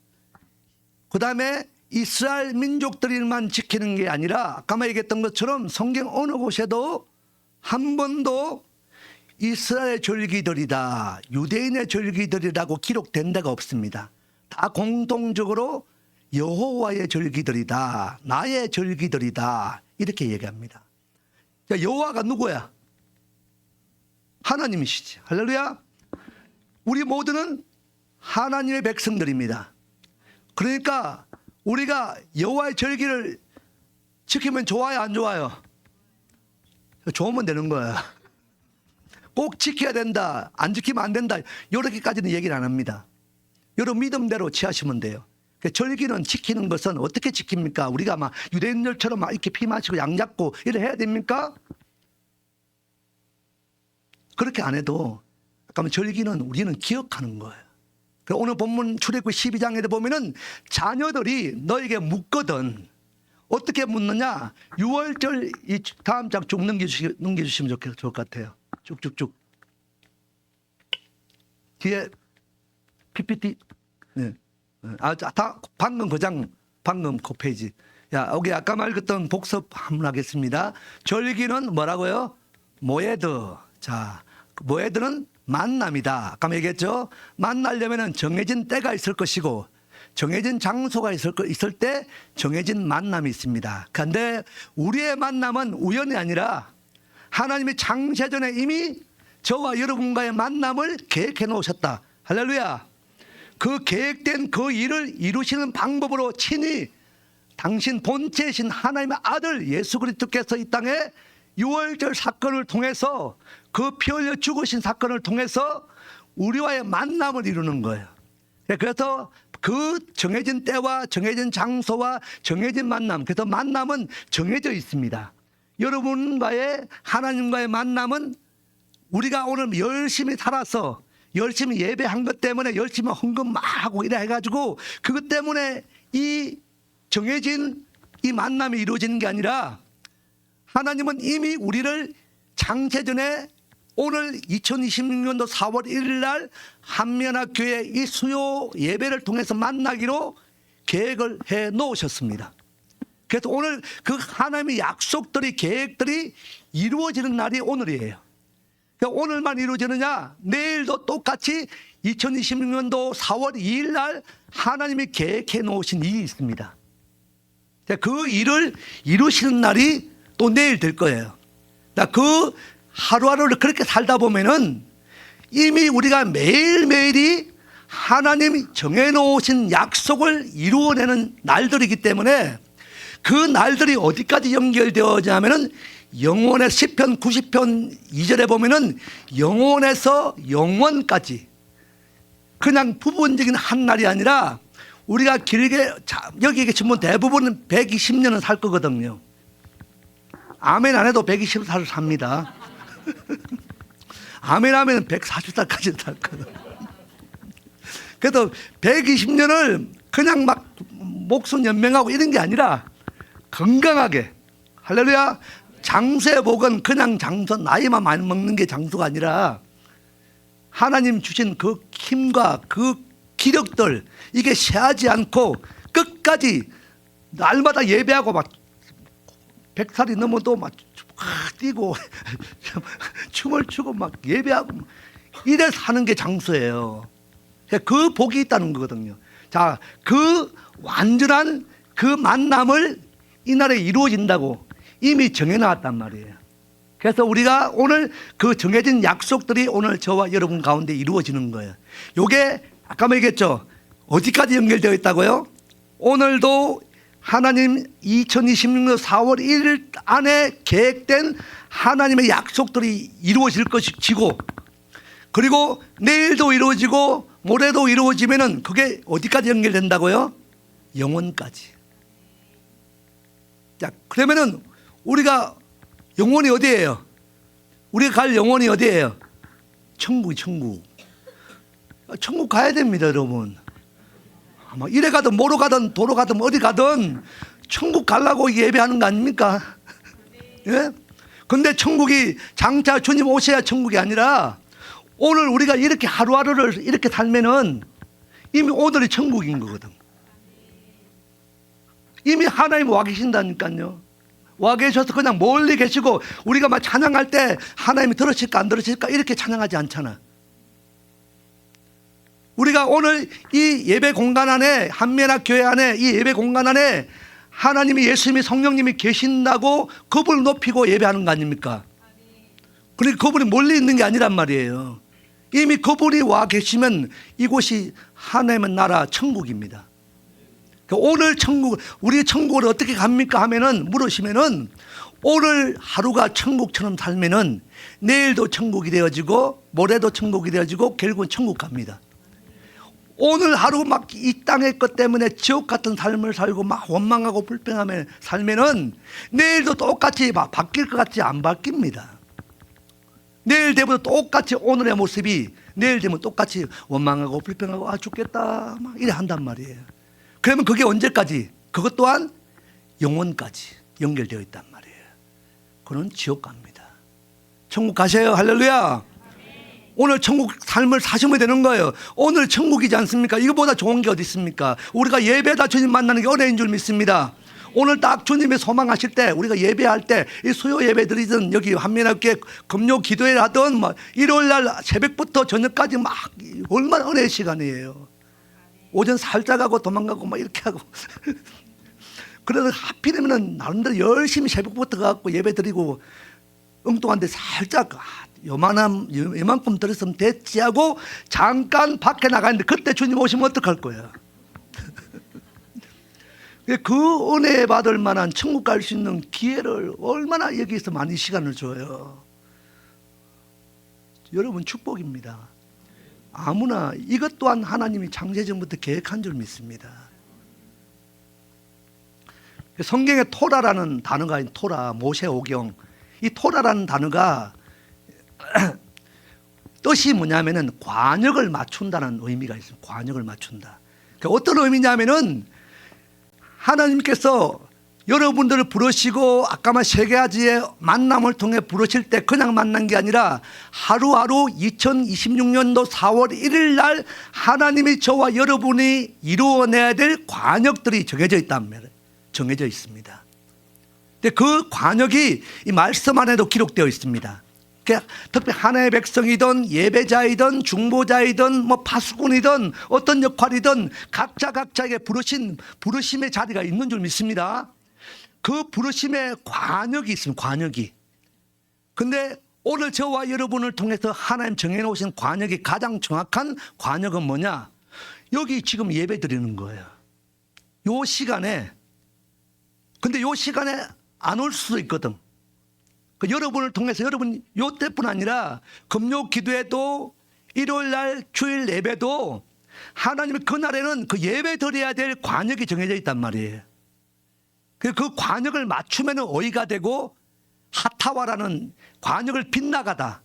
그 다음에 이스라엘 민족들만 지키는 게 아니라 아까 얘기했던 것처럼 성경 어느 곳에도 한 번도 이스라엘 절기들이다, 유대인의 절기들이라고 기록된 데가 없습니다. 다 공통적으로 여호와의 절기들이다, 나의 절기들이다 이렇게 얘기합니다. 여호와가 누구야? 하나님이시지. 할렐루야. 우리 모두는 하나님의 백성들입니다. 그러니까 우리가 여호와의 절기를 지키면 좋아요, 안 좋아요? 좋으면 되는 거야. 꼭 지켜야 된다, 안 지키면 안 된다, 이렇게까지는 얘기를 안 합니다. 여러분 믿음대로 취하시면 돼요. 절기는 지키는 것은 어떻게 지킵니까? 우리가 막 유대인들처럼 막 이렇게 피 마시고 양 잡고 이래 해야 됩니까? 그렇게 안 해도 그러면 절기는 우리는 기억하는 거예요. 오늘 본문 출애굽기 12장에 보면은 자녀들이 너에게 묻거든. 어떻게 묻느냐? 6월절 이 다음 장 쭉 넘겨주시면 좋을 것 같아요. 쭉쭉쭉. 뒤에 PPT. 네. 다 방금 그 장, 방금 그 페이지. 여기 아까 말했던 복습 한번 하겠습니다. 절기는 뭐라고요? 모에드. 자, 모에드는 만남이다. 아까 얘기했죠? 만나려면 정해진 때가 있을 것이고 정해진 장소가 있을 때 정해진 만남이 있습니다. 그런데 우리의 만남은 우연이 아니라 하나님이 창세전에 이미 저와 여러분과의 만남을 계획해 놓으셨다. 할렐루야. 그 계획된 그 일을 이루시는 방법으로 친히 당신 본체이신 하나님의 아들 예수 그리스도께서 이 땅에 6월절 사건을 통해서 그 피 흘려 죽으신 사건을 통해서 우리와의 만남을 이루는 거예요. 그래서 그 정해진 때와 정해진 장소와 정해진 만남, 그래서 만남은 정해져 있습니다. 여러분과의 하나님과의 만남은 우리가 오늘 열심히 살아서 열심히 예배한 것 때문에 열심히 헌금 막 하고 이래 해가지고 그것 때문에 이 정해진 이 만남이 이루어지는 게 아니라 하나님은 이미 우리를 창세전에 오늘 2026년도 4월 1일 날 한면학교회 이 수요 예배를 통해서 만나기로 계획을 해 놓으셨습니다. 그래서 오늘 그 하나님의 약속들이 계획들이 이루어지는 날이 오늘이에요. 그러니까 오늘만 이루어지느냐? 내일도 똑같이 2026년도 4월 2일 날 하나님이 계획해 놓으신 일이 있습니다. 그 일을 이루시는 날이 또 내일 될 거예요. 그 하루하루를 그렇게 살다 보면은 이미 우리가 매일매일이 하나님이 정해놓으신 약속을 이루어내는 날들이기 때문에 그 날들이 어디까지 연결되어지냐면은 영원의 시편 90편 2절에 보면은 영원에서 영원까지, 그냥 부분적인 한 날이 아니라 우리가 길게, 여기 계신 분 대부분은 120년은 살 거거든요. 아멘 안 해도 120살 삽니다. 아멘 하면 140살까지 살 거거든요. 그래도 120년을 그냥 막 목숨 연명하고 이런 게 아니라 건강하게, 할렐루야, 장수의 복은 그냥 장수, 나이만 많이 먹는 게 장수가 아니라 하나님 주신 그 힘과 그 기력들, 이게 쇠하지 않고 끝까지 날마다 예배하고 막 100살이 넘어도 막 뛰고 춤을 추고 막 예배하고 이래 사는 게 장수예요. 그 복이 있다는 거거든요. 자, 그 완전한 그 만남을 이날에 이루어진다고 이미 정해놨단 말이에요. 그래서 우리가 오늘 그 정해진 약속들이 오늘 저와 여러분 가운데 이루어지는 거예요. 요게 아까 얘기했죠. 어디까지 연결되어 있다고요? 오늘도 하나님 2026년 4월 1일 안에 계획된 하나님의 약속들이 이루어질 것이고, 그리고 내일도 이루어지고 모레도 이루어지면은 그게 어디까지 연결된다고요? 영원까지. 자, 그러면은 우리가 영원이 어디예요? 우리가 갈 영원이 어디예요? 천국이 천국. 천국 가야 됩니다, 여러분. 아마 이래 가든 뭐로 가든 도로 가든 어디 가든 천국 가려고 예배하는 거 아닙니까? 예? 근데 천국이 장차 주님 오셔야 천국이 아니라 오늘 우리가 이렇게 하루하루를 이렇게 살면은 이미 오늘이 천국인 거거든. 이미 하나님 와 계신다니까요. 와 계셔서 그냥 멀리 계시고 우리가 막 찬양할 때 하나님이 들으실까 안 들으실까 이렇게 찬양하지 않잖아. 우리가 오늘 이 예배 공간 안에, 한미연합 교회 안에, 이 예배 공간 안에 하나님이, 예수님이, 성령님이 계신다고 그분을 높이고 예배하는 거 아닙니까? 그러니까 그분이 멀리 있는 게 아니란 말이에요. 이미 그분이 와 계시면 이곳이 하나님의 나라 천국입니다. 오늘 천국, 우리 천국을 어떻게 갑니까 하면은, 물으시면은 오늘 하루가 천국처럼 살면은 내일도 천국이 되어지고 모레도 천국이 되어지고 결국은 천국 갑니다. 오늘 하루 막 이 땅의 것 때문에 지옥 같은 삶을 살고 막 원망하고 불평하며 살면은 내일도 똑같이 막 바뀔 것 같지 안 바뀝니다. 내일 되면 똑같이 오늘의 모습이 내일 되면 똑같이 원망하고 불평하고 아 죽겠다 막 이래 한단 말이에요. 그러면 그게 언제까지? 그것 또한 영원까지 연결되어 있단 말이에요. 그는 지옥 갑니다. 천국 가세요. 할렐루야. 오늘 천국 삶을 사시면 되는 거예요. 오늘 천국이지 않습니까? 이거보다 좋은 게 어디 있습니까? 우리가 예배다 주님 만나는 게 은혜인 줄 믿습니다. 오늘 딱 주님의 소망하실 때, 우리가 예배할 때, 이 수요 예배 드리든 여기 한민학교에 금요 기도회를 하든 막 일요일 날 새벽부터 저녁까지 막 얼마나 은혜의 시간이에요. 오전 살짝 하고 도망가고 막 이렇게 하고 그래서 하필이면 나름대로 열심히 새벽부터 가고 예배 드리고 엉뚱한데 살짝 요만큼 들었으면 됐지 하고 잠깐 밖에 나가는데 그때 주님 오시면 어떡할 거야. 그 은혜 받을 만한 천국 갈 수 있는 기회를 얼마나 여기서 많이 시간을 줘요. 여러분 축복입니다. 아무나 이것 또한 하나님이 창세전부터 계획한 줄 믿습니다. 성경에 토라라는 단어가 있는 토라, 모세오경. 이 토라라는 단어가 뜻이 뭐냐면은 관역을 맞춘다는 의미가 있습니다. 관역을 맞춘다. 그러니까 어떤 의미냐면은 하나님께서 여러분들을 부르시고 아까 말 세 가지의 만남을 통해 부르실 때 그냥 만난 게 아니라 하루하루 2026년도 4월 1일 날 하나님이 저와 여러분이 이루어내야 될 관역들이 정해져 있단 말이에요. 정해져 있습니다. 근데 그 관역이 이 말씀 안에도 기록되어 있습니다. 특히 하나님의 백성이든 예배자이든 중보자이든 뭐 파수꾼이든 어떤 역할이든 각자에게 부르심의 자리가 있는 줄 믿습니다. 그 부르심의 관역이 있습니다. 관역이. 근데 오늘 저와 여러분을 통해서 하나님 정해놓으신 관역이 가장 정확한 관역은 뭐냐? 여기 지금 예배 드리는 거예요. 요 시간에. 근데 요 시간에 안 올 수도 있거든. 그 여러분을 통해서 여러분 요 때뿐 아니라 금요 기도에도 일요일 날 주일 예배도 하나님의 그날에는 그 예배 드려야 될 관역이 정해져 있단 말이에요. 그 관역을 맞추면 어이가 되고 하타와라는 관역을 빗나가다.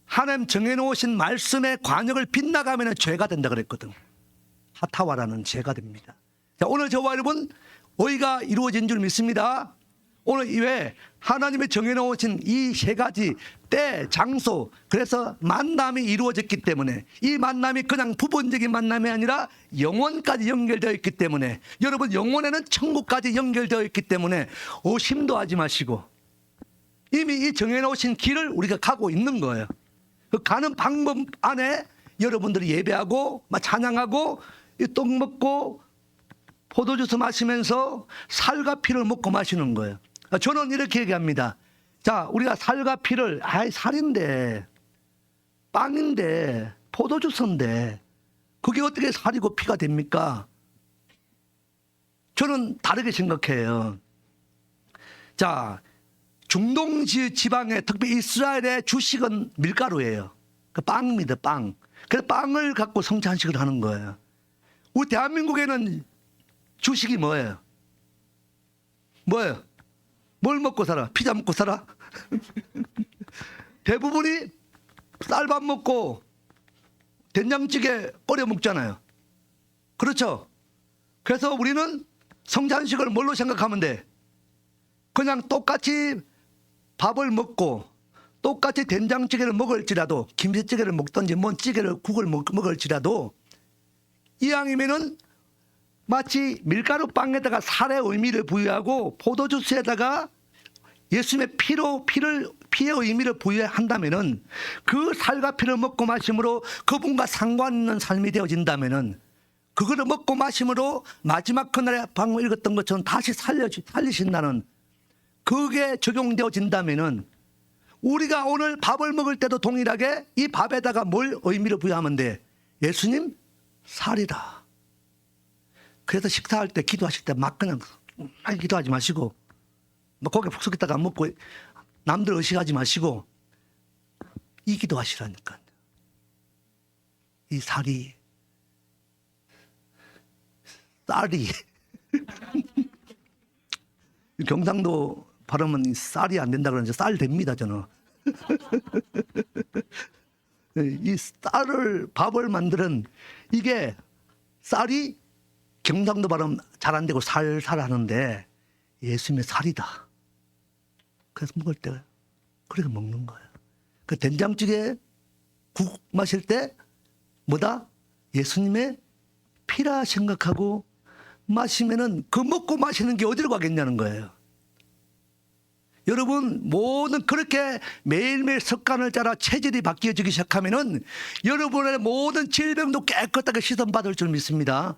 하나님 정해놓으신 말씀의 관역을 빗나가면 죄가 된다 그랬거든. 하타와라는 죄가 됩니다. 자, 오늘 저와 여러분 어이가 이루어진 줄 믿습니다. 오늘 이외에 하나님의 정해놓으신 이 세 가지 때, 장소, 그래서 만남이 이루어졌기 때문에 이 만남이 그냥 부분적인 만남이 아니라 영혼까지 연결되어 있기 때문에 여러분 영혼에는 천국까지 연결되어 있기 때문에 오심도 하지 마시고 이미 이 정해놓으신 길을 우리가 가고 있는 거예요. 그 가는 방법 안에 여러분들이 예배하고 찬양하고 떡 먹고 포도주스 마시면서 살과 피를 먹고 마시는 거예요. 저는 이렇게 얘기합니다. 자, 우리가 살과 피를 살인데 빵인데 포도주스인데 그게 어떻게 살이고 피가 됩니까? 저는 다르게 생각해요. 자, 중동 지방의 특히 이스라엘의 주식은 밀가루예요. 그 빵입니다. 빵. 그래서 빵을 갖고 성찬식을 하는 거예요. 우리 대한민국에는 주식이 뭐예요? 뭐예요? 뭘 먹고 살아? 피자 먹고 살아? 대부분이 쌀밥 먹고 된장찌개 끓여 먹잖아요. 그렇죠? 그래서 우리는 성찬식을 뭘로 생각하면 돼? 그냥 똑같이 밥을 먹고 똑같이 된장찌개를 먹을지라도 김치찌개를 먹든지 뭔 찌개를 국을 먹을지라도 이왕이면은 마치 밀가루 빵에다가 살의 의미를 부여하고 포도주스에다가 예수님의 피의 의미를 부여한다면은 그 살과 피를 먹고 마심으로 그분과 상관 있는 삶이 되어진다면은 그거를 먹고 마심으로 마지막 그날에 방금 읽었던 것처럼 다시 살리신다는 그게 적용되어진다면은 우리가 오늘 밥을 먹을 때도 동일하게 이 밥에다가 뭘 의미를 부여하면 돼? 예수님 살이다. 그래서 식사할 때 기도하실 때 막 그냥 기도하지 마시고 고개 푹 숙였다가 안 먹고 남들 의식하지 마시고 이 기도하시라니까. 이 살이 쌀이 경상도 발음은 쌀이 안 된다 그러는데 쌀 됩니다 저는. 이 쌀을 밥을 만드는 이게 쌀이 경상도 발음 잘 안 되고 살살 하는데 예수님의 살이다. 그래서 먹을 때 그렇게 먹는 거예요. 그 된장찌개 국 마실 때 뭐다? 예수님의 피라 생각하고 마시면은 그 먹고 마시는 게 어디로 가겠냐는 거예요. 여러분 모든 그렇게 매일매일 습관을 따라 체질이 바뀌어지기 시작하면은 여러분의 모든 질병도 깨끗하게 씻어받을 줄 믿습니다.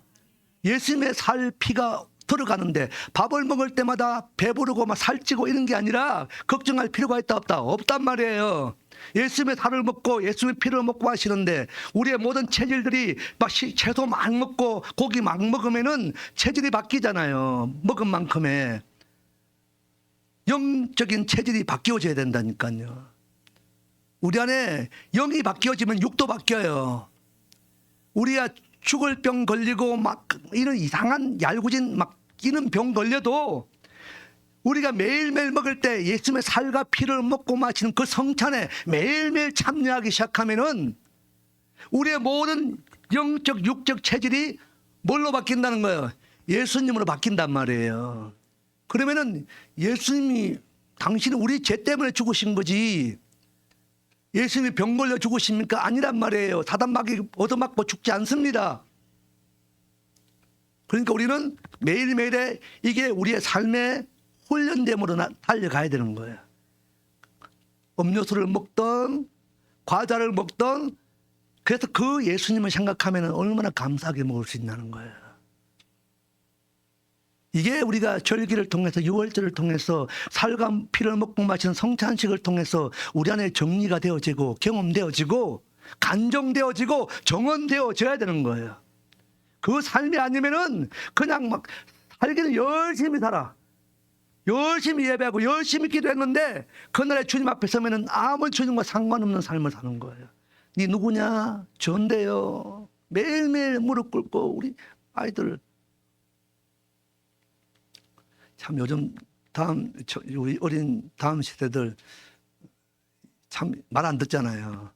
예수님의 살 피가 들어가는데 밥을 먹을 때마다 배부르고 막 살찌고 이런 게 아니라 걱정할 필요가 있다 없다? 없단 말이에요. 예수님의 살을 먹고 예수님의 피를 먹고 마시는데 우리의 모든 체질들이 막 채소 막 먹고 고기 막 먹으면은 체질이 바뀌잖아요. 먹은 만큼의 영적인 체질이 바뀌어져야 된다니까요. 우리 안에 영이 바뀌어지면 육도 바뀌어요. 우리가 죽을 병 걸리고 막 이런 이상한 얄궂은 막 이런 병 걸려도 우리가 매일매일 먹을 때 예수님의 살과 피를 먹고 마시는 그 성찬에 매일매일 참여하기 시작하면은 우리의 모든 영적 육적 체질이 뭘로 바뀐다는 거예요? 예수님으로 바뀐단 말이에요. 그러면은 예수님이 당신은 우리 죄 때문에 죽으신 거지 예수님이 병 걸려 죽으십니까? 아니란 말이에요. 사단마귀 얻어맞고 죽지 않습니다. 그러니까 우리는 매일매일에 이게 우리의 삶의 훈련됨으로 달려가야 되는 거예요. 음료수를 먹던 과자를 먹던 그래서 그 예수님을 생각하면 얼마나 감사하게 먹을 수 있냐는 거예요. 이게 우리가 절기를 통해서 유월절을 통해서 살과 피를 먹고 마시는 성찬식을 통해서 우리 안에 정리가 되어지고 경험되어지고 간정되어지고 정언되어져야 되는 거예요. 그 삶이 아니면은 그냥 막 살기는 열심히 살아. 열심히 예배하고 열심히 기도했는데 그날에 주님 앞에 서면은 아무 주님과 상관없는 삶을 사는 거예요. 네 누구냐? 전데요. 매일매일 무릎 꿇고 우리 아이들 참 요즘 우리 어린 다음 세대들 참 말 안 듣잖아요.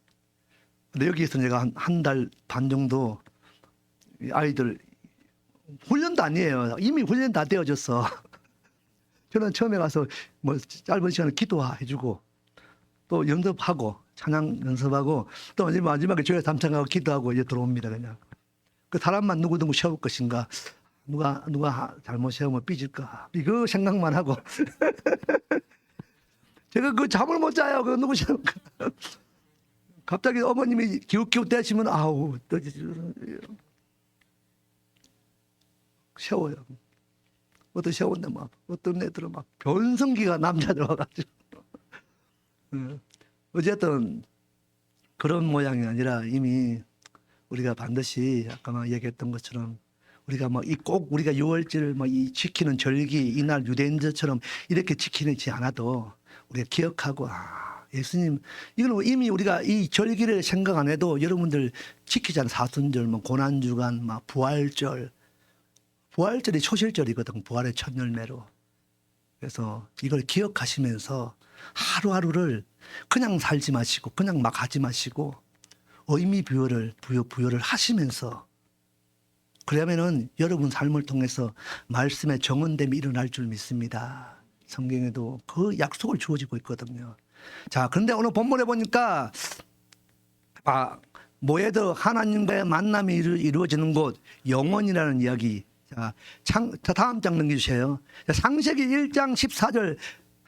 근데 여기에서 내가 한 달 반 정도 아이들 훈련도 아니에요. 이미 훈련 다 되어졌어. 저는 처음에 가서 뭐 짧은 시간에 기도해주고 또 연습하고 찬양 연습하고 또 마지막에 교회 담창하고 기도하고 이제 들어옵니다. 그냥 그 사람만 누구 세울 것인가, 누가 잘못 세우면 삐질까, 이거 생각만 하고 제가 그 잠을 못 자요. 그 누구 세울까. 갑자기 어머님이 기웃기웃대시면 아우 또 세워요. 어떤 세웠는데 막 어떤 애들은 막 변성기가 남자들 와가지고 어쨌든 그런 모양이 아니라 이미 우리가 반드시 아까 막 얘기했던 것처럼 우리가 뭐 꼭 우리가 6월절 뭐 이 지키는 절기 이날 유대인들처럼 이렇게 지키지 않아도 우리가 기억하고 예수님 이건 이미 우리가 이 절기를 생각 안 해도 여러분들 지키잖아요. 사순절, 뭐 고난주간, 막 부활절. 부활절이 초실절이거든. 부활의 첫 열매로. 그래서 이걸 기억하시면서 하루하루를 그냥 살지 마시고 그냥 막 하지 마시고 의미 부여를 하시면서 그러면은 여러분 삶을 통해서 말씀의 정언됨이 일어날 줄 믿습니다. 성경에도 그 약속을 주어지고 있거든요. 자, 그런데 오늘 본문에 보니까 모에도 하나님과의 만남이 이루어지는 곳 영원이라는 이야기. 자, 다음 장 넘겨주세요. 창세기 1장 14절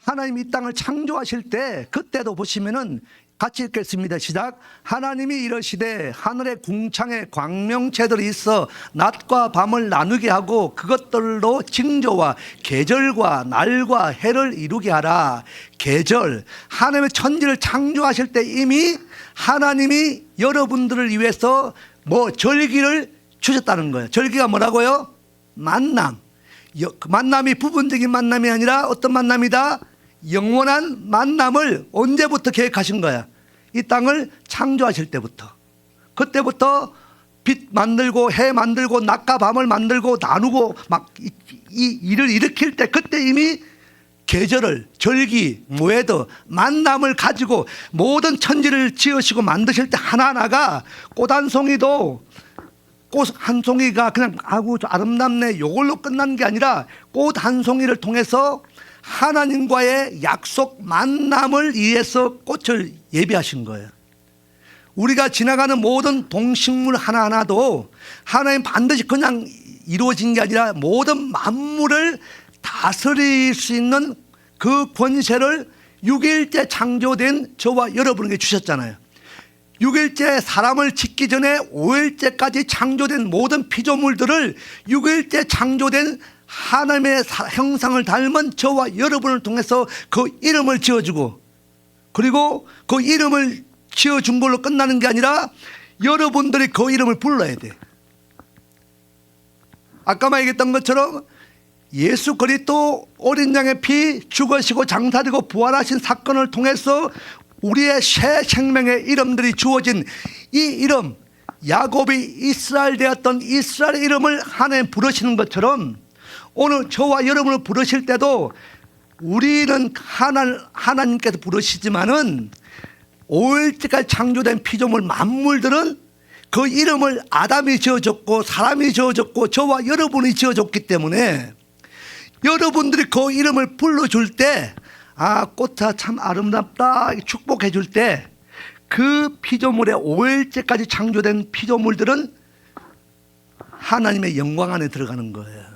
하나님이 이 땅을 창조하실 때 그때도 보시면은 같이 읽겠습니다. 시작. 하나님이 이러시되 하늘의 궁창에 광명체들이 있어 낮과 밤을 나누게 하고 그것들로 징조와 계절과 날과 해를 이루게 하라. 계절, 하나님의 천지를 창조하실 때 이미 하나님이 여러분들을 위해서 절기를 주셨다는 거예요. 절기가 뭐라고요? 만남. 만남이 부분적인 만남이 아니라 어떤 만남이다? 영원한 만남을 언제부터 계획하신 거야? 이 땅을 창조하실 때부터. 그때부터 빛 만들고 해 만들고 낮과 밤을 만들고 나누고 막 이 일을 일으킬 때 그때 이미 계절을 절기 모에도 만남을 가지고 모든 천지를 지으시고 만드실 때 하나하나가 꽃 한 송이도 꽃 한 송이가 그냥 아름답네 이걸로 끝난 게 아니라 꽃 한 송이를 통해서 하나님과의 약속 만남을 위해서 꽃을 예비하신 거예요. 우리가 지나가는 모든 동식물 하나하나도 하나님 반드시 그냥 이루어진 게 아니라 모든 만물을 다스릴 수 있는 그 권세를 6일째 창조된 저와 여러분에게 주셨잖아요. 6일째 사람을 짓기 전에 5일째까지 창조된 모든 피조물들을 6일째 창조된 하나님의 형상을 닮은 저와 여러분을 통해서 그 이름을 지어주고 그리고 그 이름을 지어준 걸로 끝나는 게 아니라 여러분들이 그 이름을 불러야 돼. 아까 말했던 것처럼 예수 그리스도 어린 양의 피 죽으시고 장사되고 부활하신 사건을 통해서 우리의 새 생명의 이름들이 주어진 이 이름 야곱이 이스라엘 되었던 이스라엘의 이름을 하나님 부르시는 것처럼 오늘 저와 여러분을 부르실 때도 우리는 하나님께서 부르시지만은 5일째까지 창조된 피조물 만물들은 그 이름을 아담이 지어줬고 사람이 지어줬고 저와 여러분이 지어줬기 때문에 여러분들이 그 이름을 불러줄 때 꽃아 참 아름답다 축복해 줄 때 그 피조물의 5일째까지 창조된 피조물들은 하나님의 영광 안에 들어가는 거예요.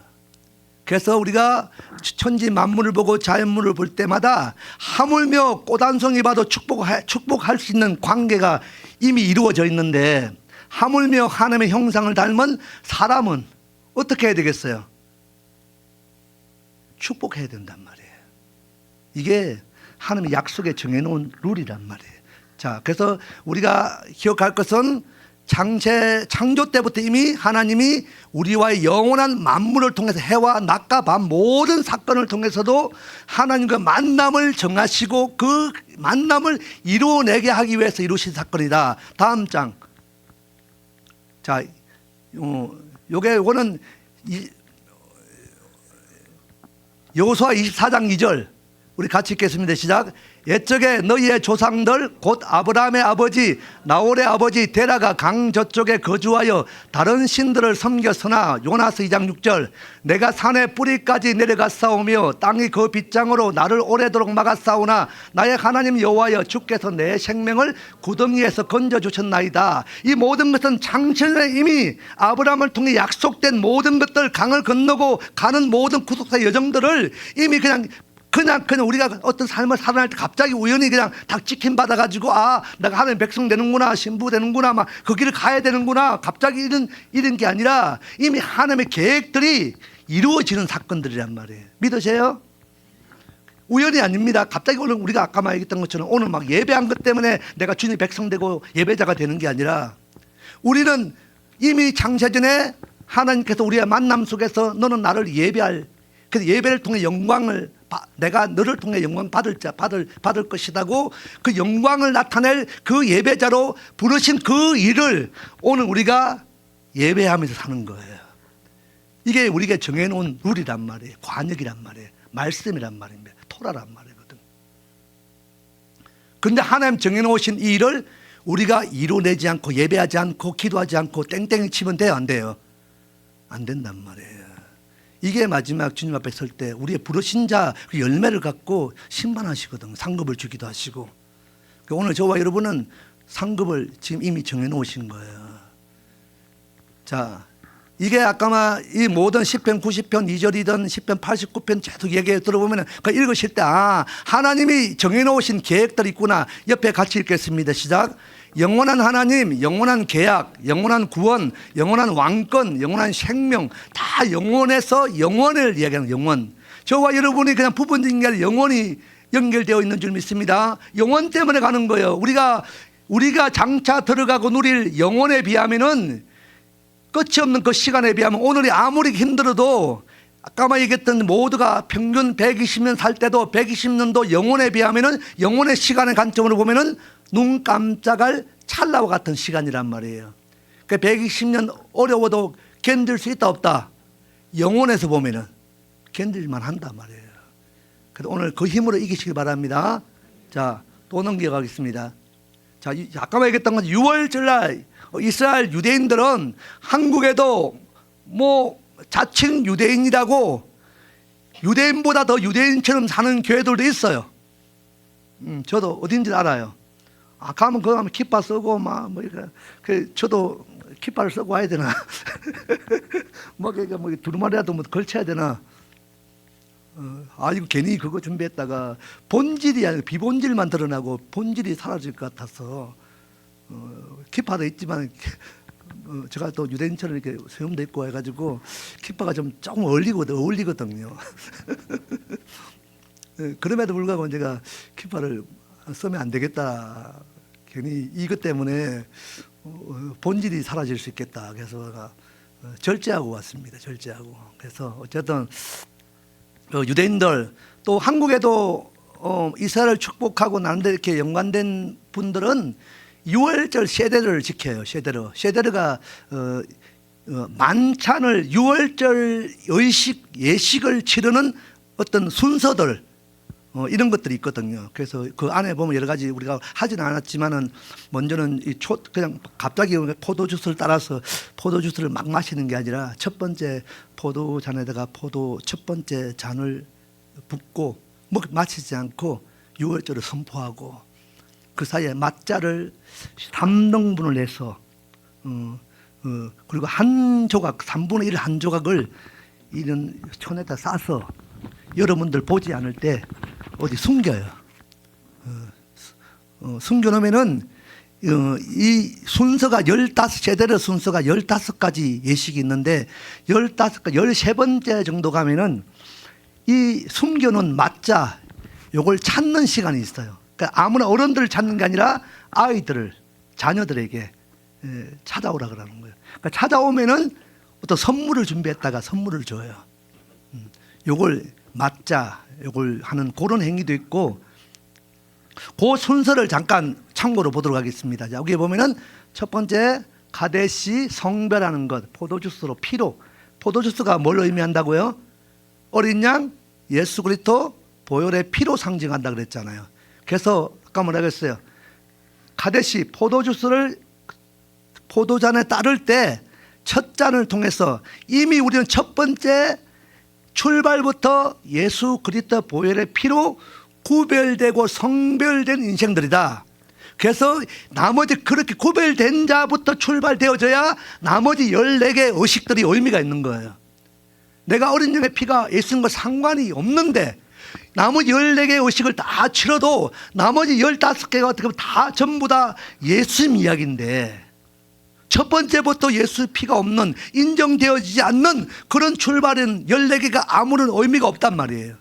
그래서 우리가 천지 만물을 보고 자연물을 볼 때마다 하물며 꽃 한 송이 봐도 축복할 수 있는 관계가 이미 이루어져 있는데 하물며 하나님의 형상을 닮은 사람은 어떻게 해야 되겠어요? 축복해야 된단 말이에요. 이게 하나님의 약속에 정해놓은 룰이란 말이에요. 자, 그래서 우리가 기억할 것은 창조 때부터 이미 하나님이 우리와의 영원한 만물을 통해서 해와 낮과 밤 모든 사건을 통해서도 하나님과 만남을 정하시고 그 만남을 이루어내게 하기 위해서 이루신 사건이다. 다음 장. 자, 요거는 여호수아 24장 2절 우리 같이 읽겠습니다. 시작. 옛적에 너희의 조상들 곧 아브라함의 아버지 나홀의 아버지 데라가 강 저쪽에 거주하여 다른 신들을 섬겼으나 요나스 2장 6절 내가 산의 뿌리까지 내려갔사오며 땅이 그 빗장으로 나를 오래도록 막았사오나 나의 하나님 여호와여 주께서 내 생명을 구덩이에서 건져주셨나이다. 이 모든 것은 창세전에 이미 아브라함을 통해 약속된 모든 것들 강을 건너고 가는 모든 구속사 여정들을 이미 그냥 우리가 어떤 삶을 살아날 때 갑자기 우연히 그냥 딱 찍힘 받아가지고 내가 하나님 백성 되는구나, 신부 되는구나, 막 그 길을 가야 되는구나, 갑자기 이런 게 아니라 이미 하나님의 계획들이 이루어지는 사건들이란 말이에요. 믿으세요? 우연이 아닙니다. 갑자기 오늘 우리가 아까 말했던 것처럼 오늘 막 예배한 것 때문에 내가 주님 백성 되고 예배자가 되는 게 아니라 우리는 이미 창세전에 하나님께서 우리의 만남 속에서 너는 나를 예배할, 그래서 예배를 통해 영광을 내가 너를 통해 영광 받을 것이라고 그 영광을 나타낼 그 예배자로 부르신 그 일을 오늘 우리가 예배하면서 사는 거예요. 이게 우리가 정해놓은 룰이란 말이에요. 관역이란 말이에요. 말씀이란 말입니다. 토라란 말이거든. 그런데 하나님 정해놓으신 이 일을 우리가 이루어내지 않고 예배하지 않고 기도하지 않고 땡땡이 치면 돼요? 안 돼요? 안 된단 말이에요. 이게 마지막 주님 앞에 설 때 우리의 부르신 자 그 열매를 갖고 심판하시거든. 상급을 주기도 하시고. 오늘 저와 여러분은 상급을 지금 이미 정해놓으신 거예요. 자, 이게 아까 이 모든 시편 90편 2절이든 시편 89편 계속 얘기 들어보면 그 읽으실 때 하나님이 정해놓으신 계획들이 있구나. 옆에 같이 읽겠습니다. 시작. 영원한 하나님, 영원한 계약, 영원한 구원, 영원한 왕권, 영원한 생명, 다 영원에서 영원을 이야기하는 영원. 저와 여러분이 그냥 부분적인 게 아니라 영원히 연결되어 있는 줄 믿습니다. 영원 때문에 가는 거예요. 우리가 장차 들어가고 누릴 영원에 비하면은 끝이 없는 그 시간에 비하면 오늘이 아무리 힘들어도 아까 얘기했던 모두가 평균 120년 살 때도 120년도 영원에 비하면은 영원의 시간의 관점으로 보면은 눈 깜짝할 찰나와 같은 시간이란 말이에요. 그러니까 120년 어려워도 견딜 수 있다 없다? 영원에서 보면은 견딜만 한단 말이에요. 그래서 오늘 그 힘으로 이기시길 바랍니다. 자, 또 넘겨가겠습니다. 자, 아까 얘기했던 건 6월절날 이스라엘 유대인들은 한국에도 뭐 자칭 유대인이라고 유대인보다 더 유대인처럼 사는 교회들도 있어요. 저도 어딘지 알아요. 가면 거기 가면 키파 쓰고 뭐 저도 키파를 쓰고 와야 되나? 뭐 두루마리라도 뭐 걸쳐야 되나? 이거 괜히 그거 준비했다가 본질이 아니고 비본질만 드러나고 본질이 사라질 것 같아서 키파도 있지만 제가 또 유대인처럼 이렇게 수염도 있고 해가지고 키파가 좀 조금 어울리거든요. 그럼에도 불구하고 제가 키파를 쓰면 안 되겠다. 괜히 이것 때문에 본질이 사라질 수 있겠다. 그래서 절제하고 왔습니다. 절제하고. 그래서 어쨌든 유대인들 또 한국에도 이스라엘을 축복하고 나름대로 이렇게 연관된 분들은 6월절 세대를 지켜요. 세대르가 만찬을 6월절 예식을 치르는 어떤 순서들 이런 것들이 있거든요. 그래서 그 안에 보면 여러 가지 우리가 하지는 않았지만은 먼저는 그냥 갑자기 포도주스를 따라서 포도주스를 막 마시는 게 아니라 첫 번째 포도잔에다가 첫 번째 잔을 붓고 마시지 않고 6월절을 선포하고 그 사이에 맛자를 3등분을 해서 그리고 한 조각 3분의 1 한 조각을 이런 손에다 싸서 여러분들 보지 않을 때 어디 숨겨요. 숨겨놓으면은 이 순서가 15세대의 순서가 15가지 예식이 있는데 13번째 정도 가면은 이 숨겨놓은 맞자 요걸 찾는 시간이 있어요. 그러니까 아무나 어른들을 찾는 게 아니라 아이들을 자녀들에게 찾아오라 그러는 거예요. 그러니까 찾아오면은 어떤 선물을 준비했다가 선물을 줘요. 요걸 맞자 요걸 하는 그런 행위도 있고 그 순서를 잠깐 참고로 보도록 하겠습니다. 자, 여기 보면은 첫 번째 가데시 성별하는 것, 포도주스로 피로. 포도주스가 뭘 의미한다고요? 어린 양 예수 그리스도 보혈의 피로 상징한다 그랬잖아요. 그래서 아까 뭐라 그랬어요? 가데시 포도주스를 포도잔에 따를 때 첫 잔을 통해서 이미 우리는 첫 번째 출발부터 예수 그리스도 보혈의 피로 구별되고 성별된 인생들이다. 그래서 나머지 그렇게 구별된 자부터 출발되어져야 나머지 14개의 의식들이 의미가 있는 거예요. 내가 어린 양의 피가 예수님과 상관이 없는데 나머지 14개의 의식을 다 치러도 나머지 15개가 어떻게 보면 다 전부 다 예수님 이야기인데 첫 번째부터 예수 피가 없는 인정되어지지 않는 그런 출발은 14개가 아무런 의미가 없단 말이에요.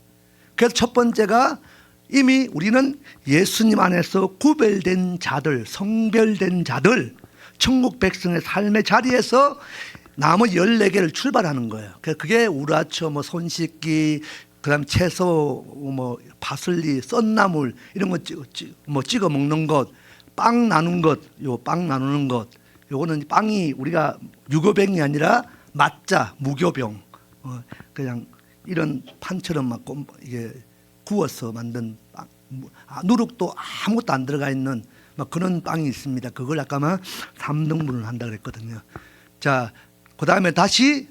그래서 첫 번째가 이미 우리는 예수님 안에서 구별된 자들, 성별된 자들, 천국 백성의 삶의 자리에서 나머지 14개를 출발하는 거예요. 그게 우라처, 뭐 손 씻기, 그다음 채소, 뭐 파슬리, 썬나물 이런 거 찍어 먹는 것, 빵 나눈 것, 요 빵 나누는 것, 요거는 빵이 우리가 유교병이 아니라 맞자, 무교병, 그냥 이런 판처럼 막 이게 구워서 만든 빵, 누룩도 아무것도 안 들어가 있는 막 그런 빵이 있습니다. 그걸 아까 3등분을 한다 그랬거든요. 자, 그 다음에 다시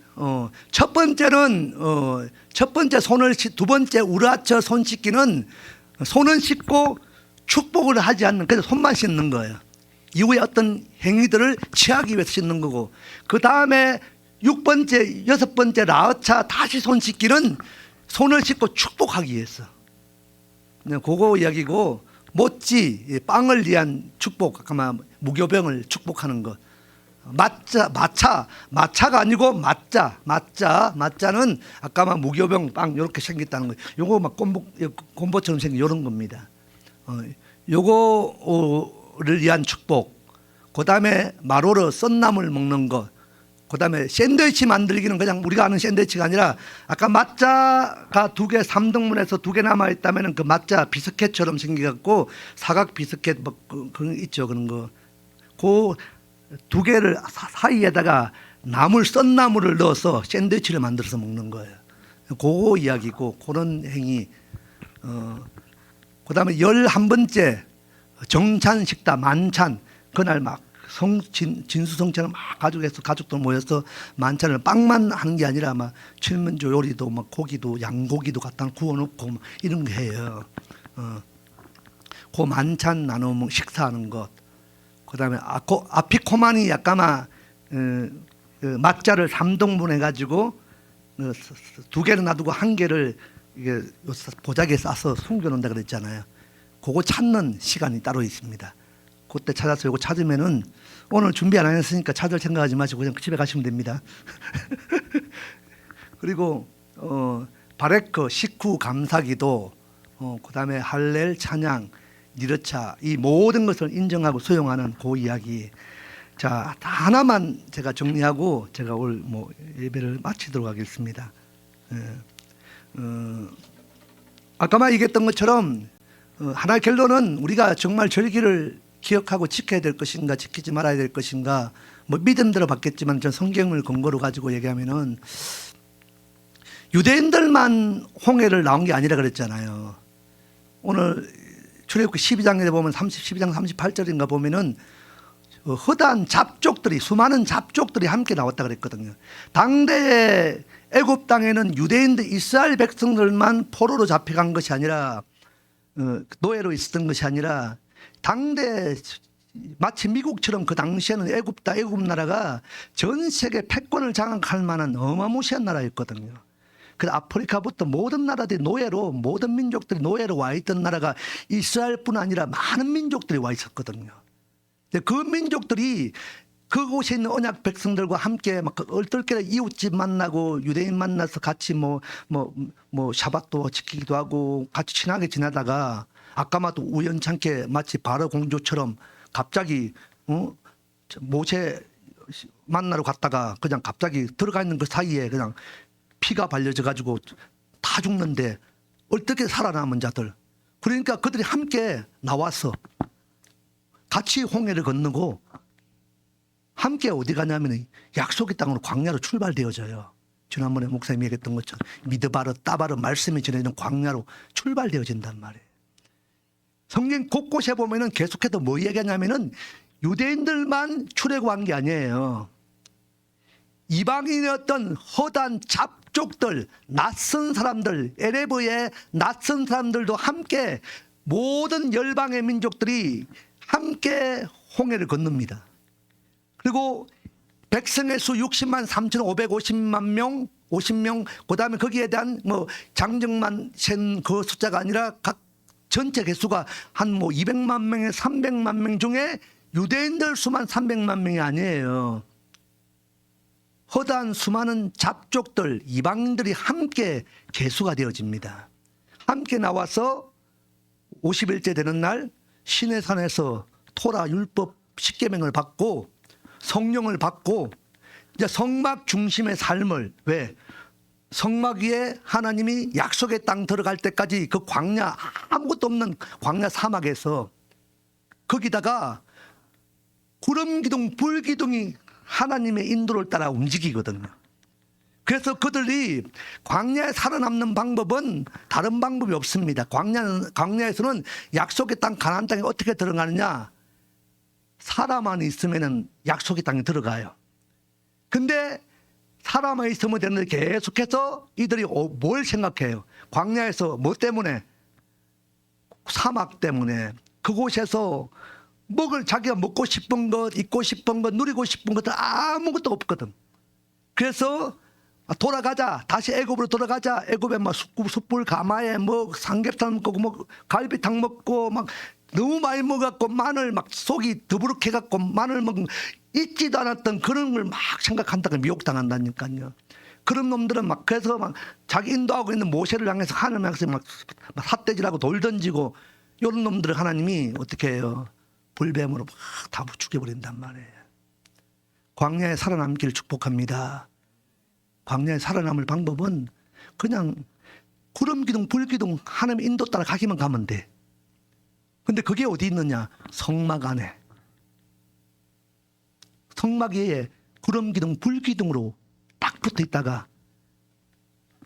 첫 번째는 첫 번째 손을 두 번째 우라처 손 씻기는 손은 씻고 축복을 하지 않는 그래서 손만 씻는 거예요. 이후에 어떤 행위들을 취하기 위해서 씻는 거고 그 다음에 6번째, 6번째 라어차 다시 손 씻기는 손을 씻고 축복하기 위해서. 그거 이야기고 모찌 빵을 위한 축복, 아까 무교병을 축복하는 것. 마차가 아니고 맞자는 아까 무교병 빵 이렇게 생겼다는 거예요. 요거 막 곰보처럼 생긴 이런 겁니다. 요거를 위한 축복. 그 다음에 마로르 썬나물 먹는 것. 그 다음에 샌드위치 만들기는 그냥 우리가 아는 샌드위치가 아니라 아까 맞자가 2개 3등분해서 2개 남아있다면 그 맞자 비스켓처럼 생겨갖고 사각 비스켓 뭐 그런 있죠. 그런 거. 그 2개를 사이에다가 썬나물을 넣어서 샌드위치를 만들어서 먹는 거예요. 그거 이야기고 그런 행위. 그 다음에 11번째 정찬 식다 만찬 그날 막 진수성찬을 막 가족들 모여서 만찬을 빵만 하는 게 아니라 막 칠면조 요리도 막 고기도 양고기도 갖다 구워놓고 막 이런 거 해요. 그 만찬 나누면 식사하는 것. 그다음에 아피코마니 약간 그 맞자를 3등분 해가지고 2개를 놔두고 1개를 이게 보자기에 싸서 숨겨놓는다 그랬잖아요. 그거 찾는 시간이 따로 있습니다. 그때 찾아서 이거 찾으면은 오늘 준비 안 했으니까 찾을 생각하지 마시고 그냥 집에 가시면 됩니다. 그리고 바레크 식후 감사기도, 그다음에 할렐 찬양, 니르차 이 모든 것을 인정하고 수용하는 그 이야기. 자, 다 하나만 제가 정리하고 제가 오늘 뭐 예배를 마치도록 하겠습니다. 아까 얘기했던 것처럼 하나의 결론은 우리가 정말 절기를 기억하고 지켜야 될 것인가 지키지 말아야 될 것인가 뭐 믿음대로 받겠지만 전 성경을 근거로 가지고 얘기하면은 유대인들만 홍해를 나온 게 아니라 그랬잖아요. 오늘 출애굽기 12장에 보면 12장 38절인가 보면은 허다한 잡족들이 수많은 잡족들이 함께 나왔다 그랬거든요. 당대의 애굽 땅에는 유대인들 이스라엘 백성들만 포로로 잡혀간 것이 아니라 노예로 있었던 것이 아니라 당대 마치 미국처럼 그 당시에는 애굽 나라가 전 세계 패권을 장악할 만한 어마무시한 나라였거든요. 그 아프리카부터 모든 나라들이 노예로 모든 민족들이 노예로 와 있던 나라가 이스라엘뿐 아니라 많은 민족들이 와 있었거든요. 그 민족들이 그곳에 있는 언약 백성들과 함께 막 얼떨결에 이웃집 만나고 유대인 만나서 같이 뭐 샤밧도 지키기도 하고 같이 친하게 지내다가 아까마도 우연찮게 마치 바로 공주처럼 갑자기 모세 만나러 갔다가 그냥 갑자기 들어가 있는 그 사이에 그냥 피가 발려져 가지고 다 죽는데 어떻게 살아남은 자들. 그러니까 그들이 함께 나와서 같이 홍해를 건너고 함께 어디 가냐면 약속의 땅으로 광야로 출발되어져요. 지난번에 목사님이 얘기했던 것처럼 미드바르 따바르 말씀이 전해지는 광야로 출발되어진단 말이에요. 성경 곳곳에 보면은 계속해서 뭐 얘기하냐면은 유대인들만 출애굽한 게 아니에요. 이방인이었던 허단 잡족들, 낯선 사람들, 에레브의 낯선 사람들도 함께 모든 열방의 민족들이 함께 홍해를 건넙니다. 그리고 백성의 수 60만 3,550만 명, 50명, 그 다음에 거기에 대한 뭐 장정만 센 그 숫자가 아니라 각 전체 개수가 한 뭐 200만 명에 300만 명 중에 유대인들 수만 300만 명이 아니에요. 허다한 수많은 잡족들, 이방인들이 함께 개수가 되어집니다. 함께 나와서 50일째 되는 날 시내산에서 토라 율법 10계명을 받고 성령을 받고 이제 성막 중심의 삶을 왜 성막 위에 하나님이 약속의 땅 들어갈 때까지 그 광야 아무것도 없는 광야 사막에서 거기다가 구름 기둥 불 기둥이 하나님의 인도를 따라 움직이거든요. 그래서 그들이 광야에 살아남는 방법은 다른 방법이 없습니다. 광야에서는 약속의 땅 가나안 땅에 어떻게 들어가느냐, 사람만 있으면은 약속의 땅에 들어가요. 근데 사람만 있으면 되는데 계속해서 이들이 뭘 생각해요? 광야에서 뭐 때문에? 사막 때문에. 그곳에서 자기가 먹고 싶은 것, 입고 싶은 것, 누리고 싶은 것들 아무것도 없거든. 그래서 돌아가자, 다시 애굽으로 돌아가자. 애굽에 막 숯불 가마에 뭐 삼겹살 먹고 뭐 갈비탕 먹고 막 너무 많이 먹었고 마늘 막 속이 더부룩해 갖고 마늘 먹고 잊지도 않았던 그런 걸 막 생각한다고 미혹당한다니까요. 그런 놈들은 막 그래서 막 자기 인도하고 있는 모세를 향해서 하나님 향해서 막 삿대질하고 돌 던지고 이런 놈들을 하나님이 어떻게 해요? 불뱀으로 막 다 죽여버린단 말이에요. 광야에 살아남기를 축복합니다. 광야에 살아남을 방법은 그냥 구름 기둥 불 기둥 하나님의 인도 따라 가기만 가면 돼. 근데 그게 어디 있느냐? 성막 안에. 성막 위에 구름 기둥 불 기둥으로 딱 붙어 있다가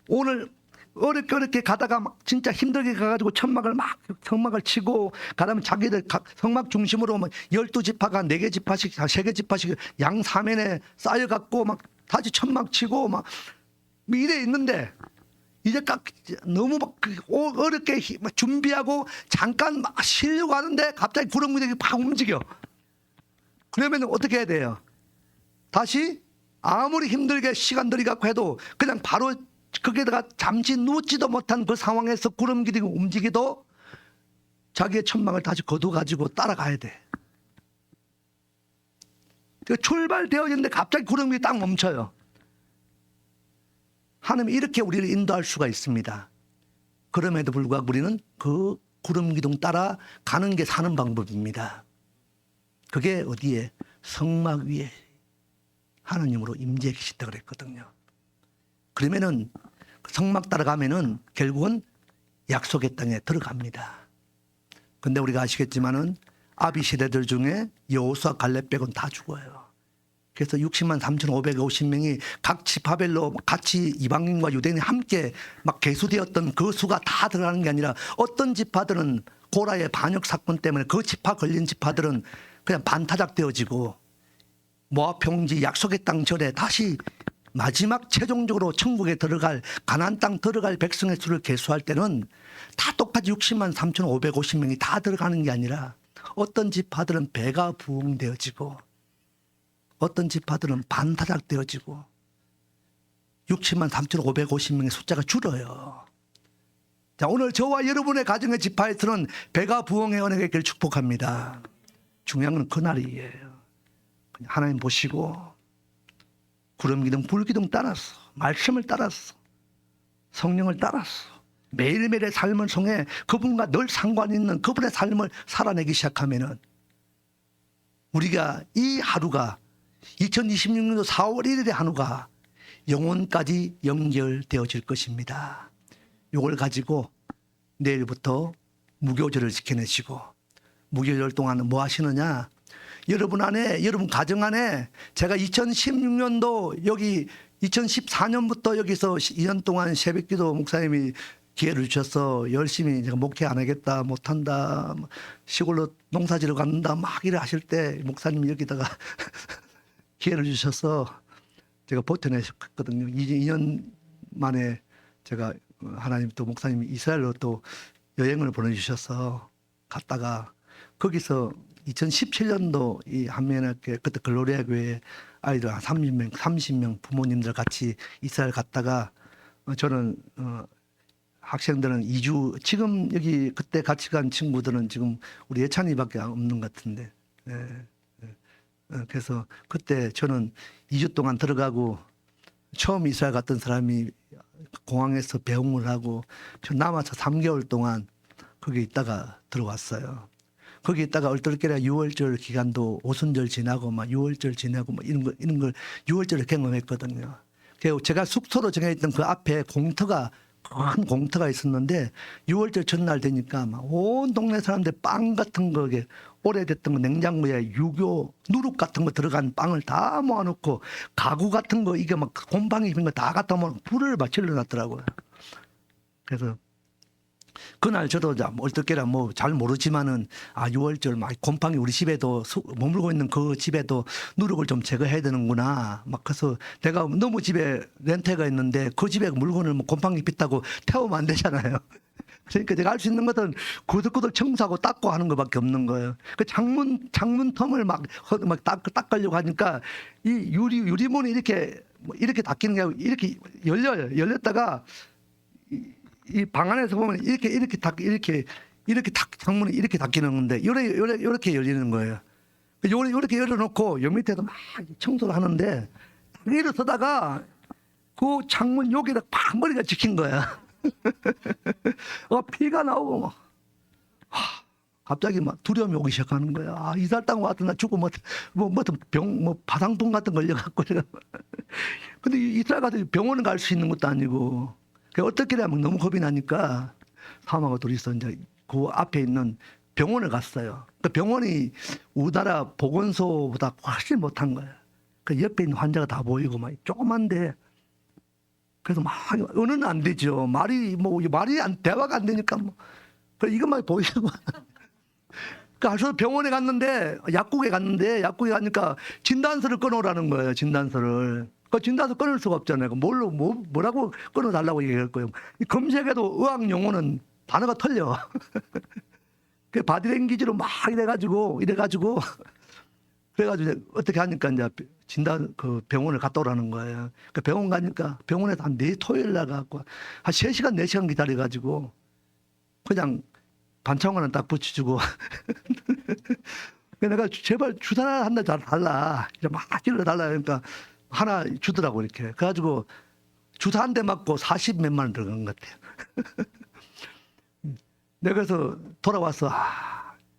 오늘 어렵게 가다가 막 진짜 힘들게 가가지고 성막을 치고 가다면 자기들 성막 중심으로 막 12지파가 4개 지파씩 3개 지파씩 양 사면에 쌓여갖고 막 다시 천막 치고 막 이래 있는데 이제 너무 막 어렵게 준비하고 잠깐 막 쉬려고 하는데 갑자기 구름 기둥이 팍 움직여. 그러면 어떻게 해야 돼요? 다시 아무리 힘들게 시간 들이갖고 해도 그냥 바로 거기에다가 잠시 눕지도 못한 그 상황에서 구름 기둥이 움직이도 자기의 천막을 다시 거둬가지고 따라가야 돼. 출발되어지는데 갑자기 구름 기둥이 딱 멈춰요. 하나님이 이렇게 우리를 인도할 수가 있습니다. 그럼에도 불구하고 우리는 그 구름 기둥 따라 가는 게 사는 방법입니다. 그게 어디에? 성막 위에 하나님으로 임재해 계시다 그랬거든요. 그러면은 성막 따라가면은 결국은 약속의 땅에 들어갑니다. 근데 우리가 아시겠지만은 아비 시대들 중에 여호수아 갈렙 빼고는 다 죽어요. 그래서 60만 3,550명이 각 지파별로 같이 이방인과 유대인이 함께 막 계수되었던 그 수가 다 들어가는 게 아니라 어떤 지파들은 고라의 반역 사건 때문에 그 지파 걸린 지파들은 그냥 반타작되어지고 모압 평지 약속의 땅 절에 다시 마지막 최종적으로 천국에 들어갈 가나안 땅 들어갈 백성의 수를 계수할 때는 다 똑같이 60만 3,550명이 다 들어가는 게 아니라 어떤 지파들은 배가 부흥되어지고 어떤 지파들은 반타작되어지고 60만 3,550명의 숫자가 줄어요. 자, 오늘 저와 여러분의 가정의 지파에서는 배가 부흥의 은혜가 있기를 축복합니다. 중요한 건 그날이에요. 그냥 하나님 보시고 구름기둥 불기둥 따라서 말씀을 따라서 성령을 따라서 매일매일의 삶을 통해 그분과 늘 상관 있는 그분의 삶을 살아내기 시작하면은 우리가 이 하루가 2026년도 4월 1일의 하루가 영혼까지 연결되어질 것입니다. 이걸 가지고 내일부터 무교절을 지켜내시고, 무교절 동안은 뭐 하시느냐? 여러분 안에, 여러분 가정 안에 제가 2016년도 여기 2014년부터 여기서 2년 동안 새벽기도 목사님이 기회를 주셔서 열심히 제가 목회 안 하겠다, 못한다, 시골로 농사지러 간다 막 이래 하실 때 목사님이 여기다가 기회를 주셔서 제가 버텨냈거든요. 2년 만에 제가 하나님 또 목사님이 이스라엘로 또 여행을 보내주셔서 갔다가 거기서 2017년도 이 한민학교 그때 글로리아 교회 아이들 한 30명 부모님들 같이 이스라엘 갔다가 저는 학생들은 2주 지금 여기 그때 같이 간 친구들은 지금 우리 예찬이밖에 없는 것 같은데 그래서 그때 저는 2주 동안 들어가고 처음 이스라엘 갔던 사람이 공항에서 배웅을 하고 저 남아서 3개월 동안 거기 있다가 들어왔어요. 거기 있다가 얼떨결에 6월절 기간도 오순절 지나고 막 6월절 지나고 막 이런 걸 6월절을 경험했거든요. 그래서 제가 숙소로 정해있던 그 앞에 공터가 큰 공터가 있었는데 6월절 전날 되니까 막 온 동네 사람들 빵 같은 거 오래됐던 거 냉장고에 유교 누룩 같은 거 들어간 빵을 다 모아놓고 가구 같은 거 이게 막 곰팡이 입은 거 다 갖다 모아 불을 막 질러놨더라고요. 그래서 그날 저도 얼떨결에 뭐 잘 모르지만은 6월절 막 곰팡이 우리 집에도 머물고 있는 그 집에도 누룩을 좀 제거해야 되는구나. 막 그래서 내가 너무 집에 렌트가 있는데 그 집에 물건을 뭐 곰팡이 pis다고 태우면 안 되잖아요. 그러니까 제가 할 수 있는 것은 구석구석 청소하고 닦고 하는 것밖에 없는 거예요. 그 창문 텀을 막 닦으려고 하니까 이 유리문이 이렇게 닦이는 게 아니고 이렇게 열렸다가 이 방 안에서 보면 이렇게 창문이 이렇게 닫히는 건데 이렇게 열리는 거예요. 이렇게 열어놓고 요 밑에도 막 청소를 하는데 일어서다가 그 창문 여기다 팍 머리가 찍힌 거야. 피가 나오고 막 갑자기 막 두려움이 오기 시작하는 거야. 이달 땅 왔더니 나 죽고 바상통 같은 거 걸려갖고 제가. 근데 이스라엘 가서 병원을 갈 수 있는 것도 아니고. 어떻게 하면 너무 겁이 나니까 사모하고 둘이서 이제 그 앞에 있는 병원을 갔어요. 그 병원이 우리나라 보건소보다 훨씬 못한 거예요. 그 옆에 있는 환자가 다 보이고 막 조그만데 그래서 막 언어는 안 되죠. 대화가 안 되니까 뭐 이것만 보이고. 그래서 병원에 갔는데 약국에 가니까 진단서를 꺼놓으라는 거예요. 진단서를. 그 진단서 끊을 수가 없잖아요. 뭐라고 끊어달라고 얘기할 거예요. 검색해도 의학 용어는 단어가 틀려. 그 바디랭귀지로 막 이래가지고 그래가지고 어떻게 하니까 이제 그 병원을 갔다 오라는 거예요. 그 병원 가니까 병원에서 한 토요일 날 가고 한 3시간, 4시간 기다려가지고 그냥 반창고는 딱 붙여주고. 내가 제발 주사 한 대 달라. 막 찔러달라. 그러니까 하나 주더라고 이렇게. 그래가지고 주사 한 대 맞고 40몇만 원 들어간 것 같아요. 내가 그래서 돌아와서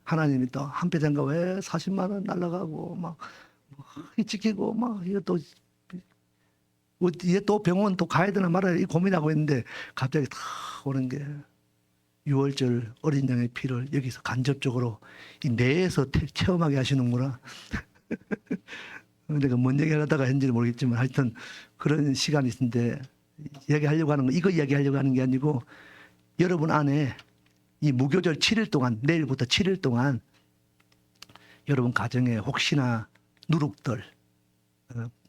하나님이 또 한패장가 왜 40만 원 날라가고 막 찍히고 막 이게 또 병원 또 가야 되나 말아야 이 고민하고 있는데 갑자기 다 오는 게 6월절 어린 양의 피를 여기서 간접적으로 이 뇌에서 체험하게 하시는구나. 내가 뭔 얘기를 하다가 했는지 모르겠지만 하여튼 그런 시간이 있는데 이야기하려고 하는 거 이거 이야기하려고 하는 게 아니고 여러분 안에 이 무교절 7일 동안 내일부터 7일 동안 여러분 가정에 혹시나 누룩들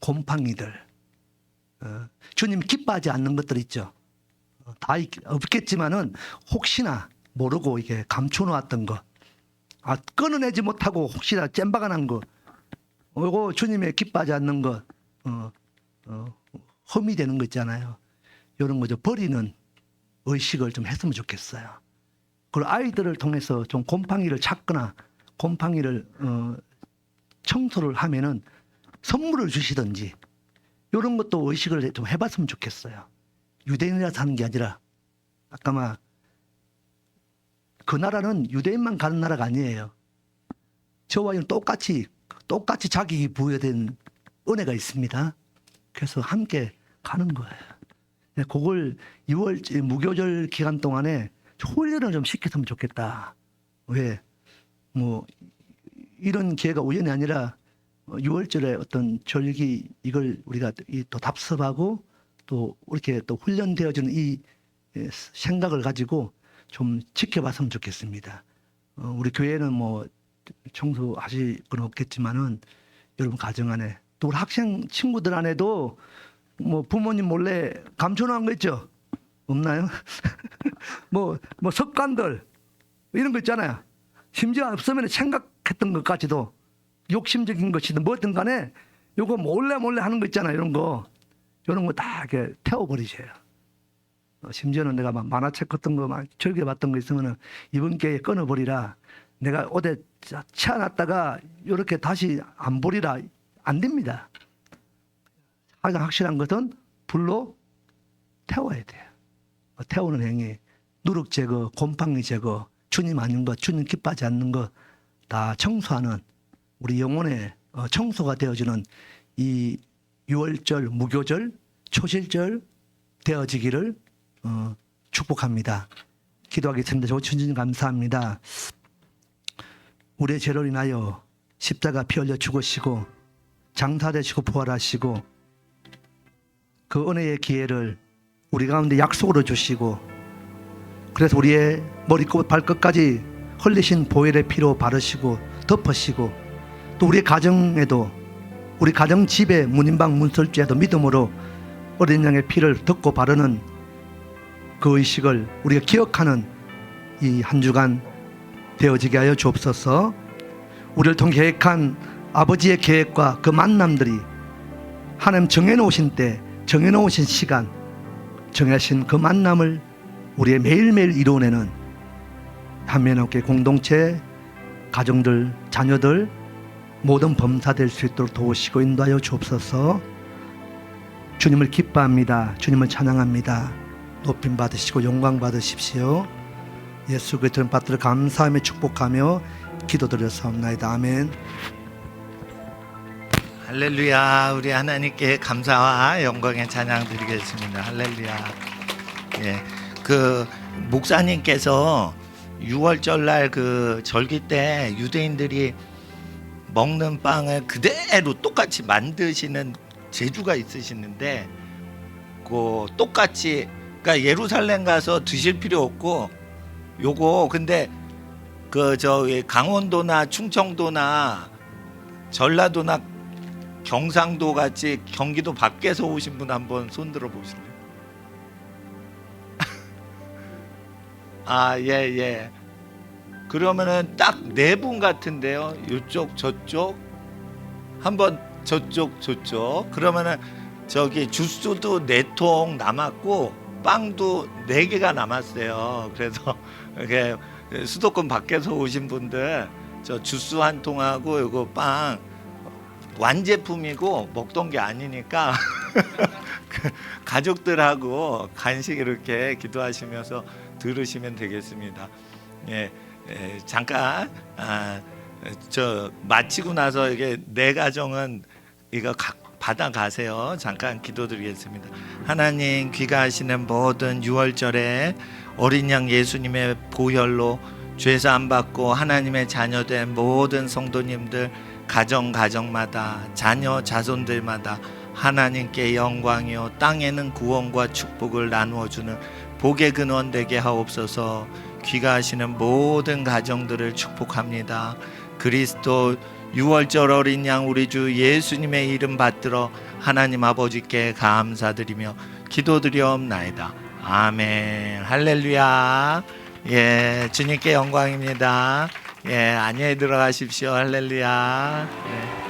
곰팡이들 주님 기뻐하지 않는 것들 있죠. 다 없겠지만은 혹시나 모르고 이게 감춰놓았던 거 끊어내지 못하고 혹시나 잼바가 난 거 그리고 주님의 기뻐하지 않는 것, 험이 되는 거 있잖아요. 이런 거죠. 버리는 의식을 좀 했으면 좋겠어요. 그리고 아이들을 통해서 좀 곰팡이를 찾거나 곰팡이를 청소를 하면은 선물을 주시든지 이런 것도 의식을 좀 해봤으면 좋겠어요. 유대인이라서 하는 게 아니라 아까 막 그 나라는 유대인만 가는 나라가 아니에요. 저와 똑같이 자기 부여된 은혜가 있습니다. 그래서 함께 가는 거예요. 그걸 6월 무교절 기간 동안에 훈련을 좀 시켰으면 좋겠다. 왜? 뭐 이런 기회가 우연이 아니라 6월절에 어떤 절기 이걸 우리가 또 답습하고 또 이렇게 또 훈련되어지는 이 생각을 가지고 좀 지켜봤으면 좋겠습니다. 우리 교회는 뭐 청소하실 건 없겠지만은 여러분 가정 안에 또 우리 학생 친구들 안에도 뭐 부모님 몰래 감춰놓은 거 있죠? 없나요? 뭐 습관들 이런 거 있잖아요. 심지어 없으면 생각했던 것까지도 욕심적인 것이든 뭐든 간에 요거 몰래 하는 거 있잖아요. 이런 거 다 이렇게 태워버리세요. 심지어는 내가 막 만화책 같은 거 막 즐겨봤던 거 있으면은 이번 기회에 끊어버리라. 내가 어디 치워놨다가 이렇게 다시 안 보리라. 안 됩니다. 가장 확실한 것은 불로 태워야 돼요. 태우는 행위, 누룩 제거, 곰팡이 제거, 주님 아닌 것, 주님 기뻐하지 않는 것 다 청소하는 우리 영혼의 청소가 되어지는 이 6월절, 무교절, 초실절 되어지기를 축복합니다. 기도하겠습니다. 조춘진 감사합니다. 우리의 죄를 인하여 십자가 피 흘려 죽으시고 장사되시고 부활하시고 그 은혜의 기회를 우리 가운데 약속으로 주시고 그래서 우리의 머리끝 발끝까지 흘리신 보혈의 피로 바르시고 덮으시고 또 우리의 가정에도 우리 가정 집에 문인방 문설주에도 믿음으로 어린 양의 피를 덮고 바르는 그 의식을 우리가 기억하는 이 한 주간 되어지게 하여 주옵소서. 우리를 통해 계획한 아버지의 계획과 그 만남들이 하나님 정해놓으신 때 정해놓으신 시간 정하신 그 만남을 우리의 매일매일 이루어내는 한면없게 공동체 가정들 자녀들 모든 범사될 수 있도록 도우시고 인도하여 주옵소서. 주님을 기뻐합니다. 주님을 찬양합니다. 높임 받으시고 영광 받으십시오. 예수 그리스도의 받들어 감사하며 축복하며 기도드렸사옵나이다. 아멘. 할렐루야. 우리 하나님께 감사와 영광의 찬양 드리겠습니다. 할렐루야. 예, 그 목사님께서 6월절 날 그 절기 때 유대인들이 먹는 빵을 그대로 똑같이 만드시는 재주가 있으시는데 그 똑같이 그러니까 예루살렘 가서 드실 필요 없고 요거 근데 그 저기 강원도나 충청도나 전라도나 경상도 같이 경기도 밖에서 오신 분 한번 손 들어 보실래요? 아, 예. 그러면은 딱 네 분 같은데요. 이쪽 저쪽 한번 저쪽 그러면은 저기 주스도 4통 남았고 빵도 4개가 남았어요. 그래서 이렇게 수도권 밖에서 오신 분들 저 주스 한 통하고 요거 빵 완제품이고 먹던 게 아니니까 가족들하고 간식 이렇게 기도하시면서 들으시면 되겠습니다. 예, 잠깐 저 마치고 나서 이게 내 가정은 이거 받아 가세요. 잠깐 기도드리겠습니다. 하나님 귀가하시는 모든 6월절에 어린 양 예수님의 보혈로 죄사함 받고 하나님의 자녀된 모든 성도님들 가정마다 자녀 자손들마다 하나님께 영광이요 땅에는 구원과 축복을 나누어 주는 복의 근원 되게 하옵소서. 귀가하시는 모든 가정들을 축복합니다. 그리스도 6월절 어린 양 우리 주 예수님의 이름 받들어 하나님 아버지께 감사드리며 기도드리옵나이다. 아멘. 할렐루야. 예, 주님께 영광입니다. 예, 안녕히 들어가십시오. 할렐루야. 예.